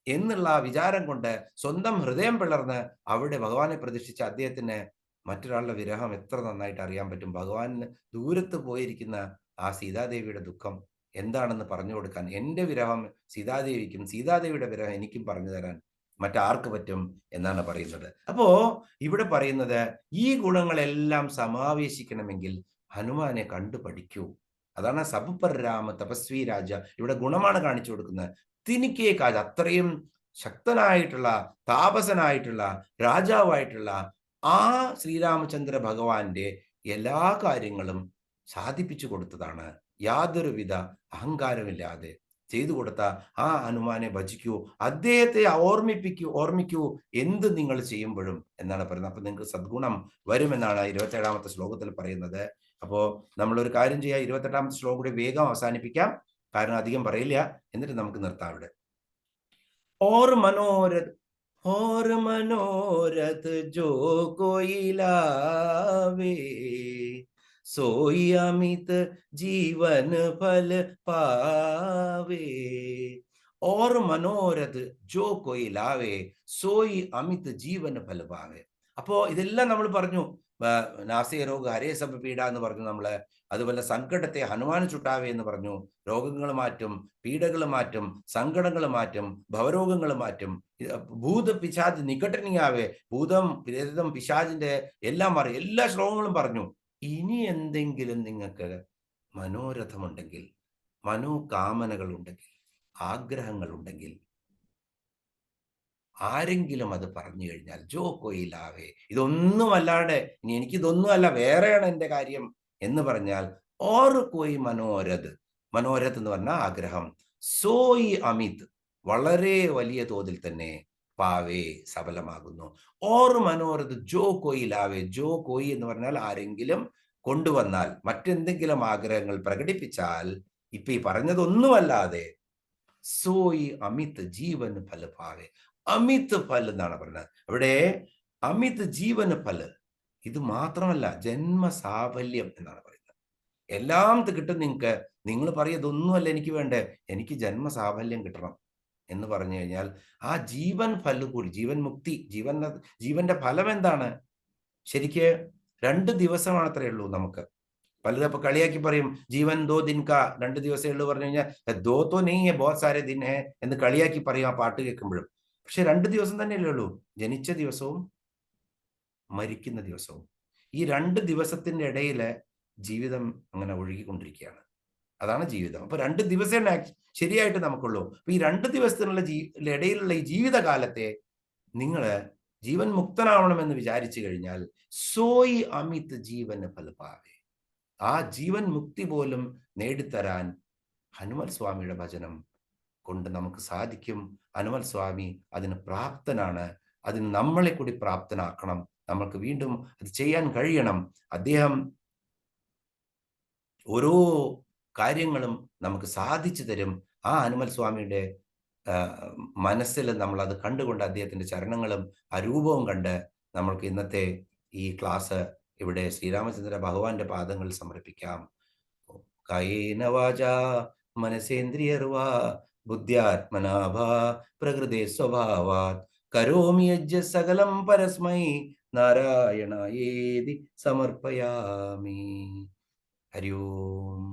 എന്നുള്ള വിചാരം കൊണ്ട് സ്വന്തം ഹൃദയം പിളർന്ന് അവിടെ ഭഗവാനെ പ്രതിഷ്ഠിച്ച അദ്ദേഹത്തിന് മറ്റൊരാളുടെ വിരഹം എത്ര നന്നായിട്ട് അറിയാൻ പറ്റും. ഭഗവാന് ദൂരത്ത് പോയിരിക്കുന്ന ആ സീതാദേവിയുടെ ദുഃഖം എന്താണെന്ന് പറഞ്ഞു കൊടുക്കാൻ എന്റെ വിരഹം സീതാദേവിക്കും, സീതാദേവിയുടെ വിരഹം എനിക്കും പറഞ്ഞു തരാൻ മറ്റാർക്ക് പറ്റും എന്നാണ് പറയുന്നത്. അപ്പോ ഇവിടെ പറയുന്നത് ഈ ഗുണങ്ങളെല്ലാം സമാവേശിക്കണമെങ്കിൽ ഹനുമാനെ കണ്ടു പഠിക്കൂ. അതാണ് സബുപർ രാമ തപസ്വി രാജ. ഇവിടെ ഗുണമാണ് കാണിച്ചു കൊടുക്കുന്നത്. തിനിക്കേ കാജ, അത്രയും ശക്തനായിട്ടുള്ള, താപസനായിട്ടുള്ള, രാജാവായിട്ടുള്ള ആ ശ്രീരാമചന്ദ്ര ഭഗവാന്റെ എല്ലാ കാര്യങ്ങളും സാധിപ്പിച്ചു കൊടുത്തതാണ്. യാതൊരുവിധ അഹങ്കാരമില്ലാതെ ചെയ്തു കൊടുത്ത ആ ഹനുമാനെ ഭജിക്കൂ, അദ്ദേഹത്തെ ഓർമ്മിക്കൂ എന്ത് നിങ്ങൾ ചെയ്യുമ്പോഴും എന്നാണ് പറയുന്നത്. അപ്പൊ നിങ്ങൾക്ക് സദ്ഗുണം വരുമെന്നാണ് 27ാമത്തെ ശ്ലോകത്തിൽ പറയുന്നത്. അപ്പോ നമ്മളൊരു കാര്യം ചെയ്യാം, 28ാമത്തെ ശ്ലോകം കൂടി വേഗം അവസാനിപ്പിക്കാം, കാരണം അധികം പറയില്ല, എന്നിട്ട് നമുക്ക് നിർത്താം ഇവിടെ. ഓർ മനോരഥ് ജോ കോയി ലാവേ सोई अमित जीवन फल पावे. और मनोरथ जो कोई लावे सोई अमित जीवन फल पावे. അപ്പോ ഇതെല്ലാം നമ്മൾ പറഞ്ഞു. നാസിക രോഗ ഹരേ സബ് പീഡ എന്ന് പറഞ്ഞു നമ്മള്. അതുപോലെ സങ്കടത്തെ ഹനുമാൻ ചുട്ടാവേ എന്ന് പറഞ്ഞു. രോഗങ്ങൾ മാറ്റും, പീഡകൾ മാറ്റും, സങ്കടങ്ങൾ മാറ്റും, ഭവരോഗങ്ങൾ മാറ്റും. ഭൂത പിശാജ് നികടനിയാവേ, ഭൂതം പ്രേതം പിശാജിന്റെ എല്ലാം മാറി, എല്ലാ ശ്ലോകങ്ങളും പറഞ്ഞു. ഇനി എന്തെങ്കിലും നിങ്ങൾക്ക് മനോരഥമുണ്ടെങ്കിൽ, മനോകാമനകളുണ്ടെങ്കിൽ, ആഗ്രഹങ്ങളുണ്ടെങ്കിൽ, ആരെങ്കിലും അത് പറഞ്ഞു കഴിഞ്ഞാൽ ജോ കൊയിലാവേ, ഇതൊന്നും അല്ലാതെ ഇനി എനിക്കിതൊന്നും അല്ല, വേറെയാണ് എൻ്റെ കാര്യം എന്ന് പറഞ്ഞാൽ, ഓർ കോയി മനോരഥ് എന്ന് പറഞ്ഞാൽ ആഗ്രഹം, സോയി അമിത്, വളരെ വലിയ തോതിൽ തന്നെ പാവേ സഫലമാകുന്നു. ഓർ മനോരഥ ജോ കോയി ലാവേ, ജോ കോയി എന്ന് പറഞ്ഞാൽ ആരെങ്കിലും കൊണ്ടുവന്നാൽ, മറ്റെന്തെങ്കിലും ആഗ്രഹങ്ങൾ പ്രകടിപ്പിച്ചാൽ, ഇപ്പൊ ഈ പറഞ്ഞതൊന്നുമല്ലാതെ സോയി അമിത് ജീവൻ ഫല പാവേ, അമിത് ഫൽ എന്നാണ് പറഞ്ഞത്. അവിടെ അമിത് ജീവൻ ഫല്, ഇത് മാത്രമല്ല ജന്മസാഫല്യം എന്നാണ് പറയുന്നത്. എല്ലാം കിട്ടും നിങ്ങൾക്ക്. നിങ്ങൾ പറയും ഇതൊന്നുമല്ല എനിക്ക് വേണ്ടേ, എനിക്ക് ജന്മസാഫല്യം കിട്ടണം എന്ന് പറഞ്ഞു കഴിഞ്ഞാൽ ആ ജീവൻ ഫല് കൂടി, ജീവൻ മുക്തി, ജീവന്റെ ഫലം എന്താണ്? ശരിക്ക് 2 ദിവസമാണ് അത്രയേ ഉള്ളൂ നമുക്ക്. പലരും അപ്പൊ കളിയാക്കി പറയും ജീവൻ 2 ദിൻ കാ, 2 ദിവസമേ ഉള്ളൂ പറഞ്ഞു കഴിഞ്ഞാൽ ദോ തോ നെയ് ഹെ ബഹുത് സാരെ ദിൻ ഹെ എന്ന് കളിയാക്കി പറയും ആ പാട്ട് കേൾക്കുമ്പോഴും. പക്ഷെ 2 ദിവസം തന്നെയല്ലേ ഉള്ളൂ, ജനിച്ച ദിവസവും മരിക്കുന്ന ദിവസവും. ഈ 2 ദിവസത്തിന്റെ ഇടയില് ജീവിതം അങ്ങനെ ഒഴുകിക്കൊണ്ടിരിക്കുകയാണ്. അതാണ് ജീവിതം. അപ്പൊ 2 ദിവസമേ ശരിയായിട്ട് നമുക്കുള്ളൂ. അപ്പൊ ഈ 2 ദിവസത്തിനുള്ള ഇടയിലുള്ള ഈ ജീവിതകാലത്തെ നിങ്ങള് ജീവൻ മുക്തനാവണമെന്ന് വിചാരിച്ചു കഴിഞ്ഞാൽ സോയി അമിത് ജീവൻ ഫലപാവേ, ആ ജീവൻ മുക്തി പോലും നേടിത്തരാൻ ഹനുമൽ സ്വാമിയുടെ ഭജനം കൊണ്ട് നമുക്ക് സാധിക്കും. ഹനുമൽ സ്വാമി അതിന് പ്രാപ്തനാണ്. അതിന് നമ്മളെ കൂടി പ്രാപ്തനാക്കണം. നമ്മൾക്ക് വീണ്ടും അത് ചെയ്യാൻ കഴിയണം. അദ്ദേഹം ഓരോ കാര്യങ്ങളും നമുക്ക് സാധിച്ചു തരും. ആ ഹനുമൽ സ്വാമിയുടെ മനസ്സിൽ നമ്മൾ അത് കണ്ടുകൊണ്ട് അദ്ദേഹത്തിന്റെ ചരണങ്ങളും ആ രൂപവും കണ്ട് നമ്മൾക്ക് ഇന്നത്തെ ഈ ക്ലാസ് ഇവിടെ ശ്രീരാമചന്ദ്ര ഭഗവാന്റെ പാദങ്ങളിൽ സമർപ്പിക്കാം. കായേന വാചാ മനസേന്ദ്രിയർവാ ബുദ്ധ്യാത്മനാഭാ പ്രകൃതേ സ്വഭാവാത് കരോമി യജ്ഞ സകലം പരസ്മൈ നാരായണായേതി സമർപ്പയാമി. ഹരി ഓം.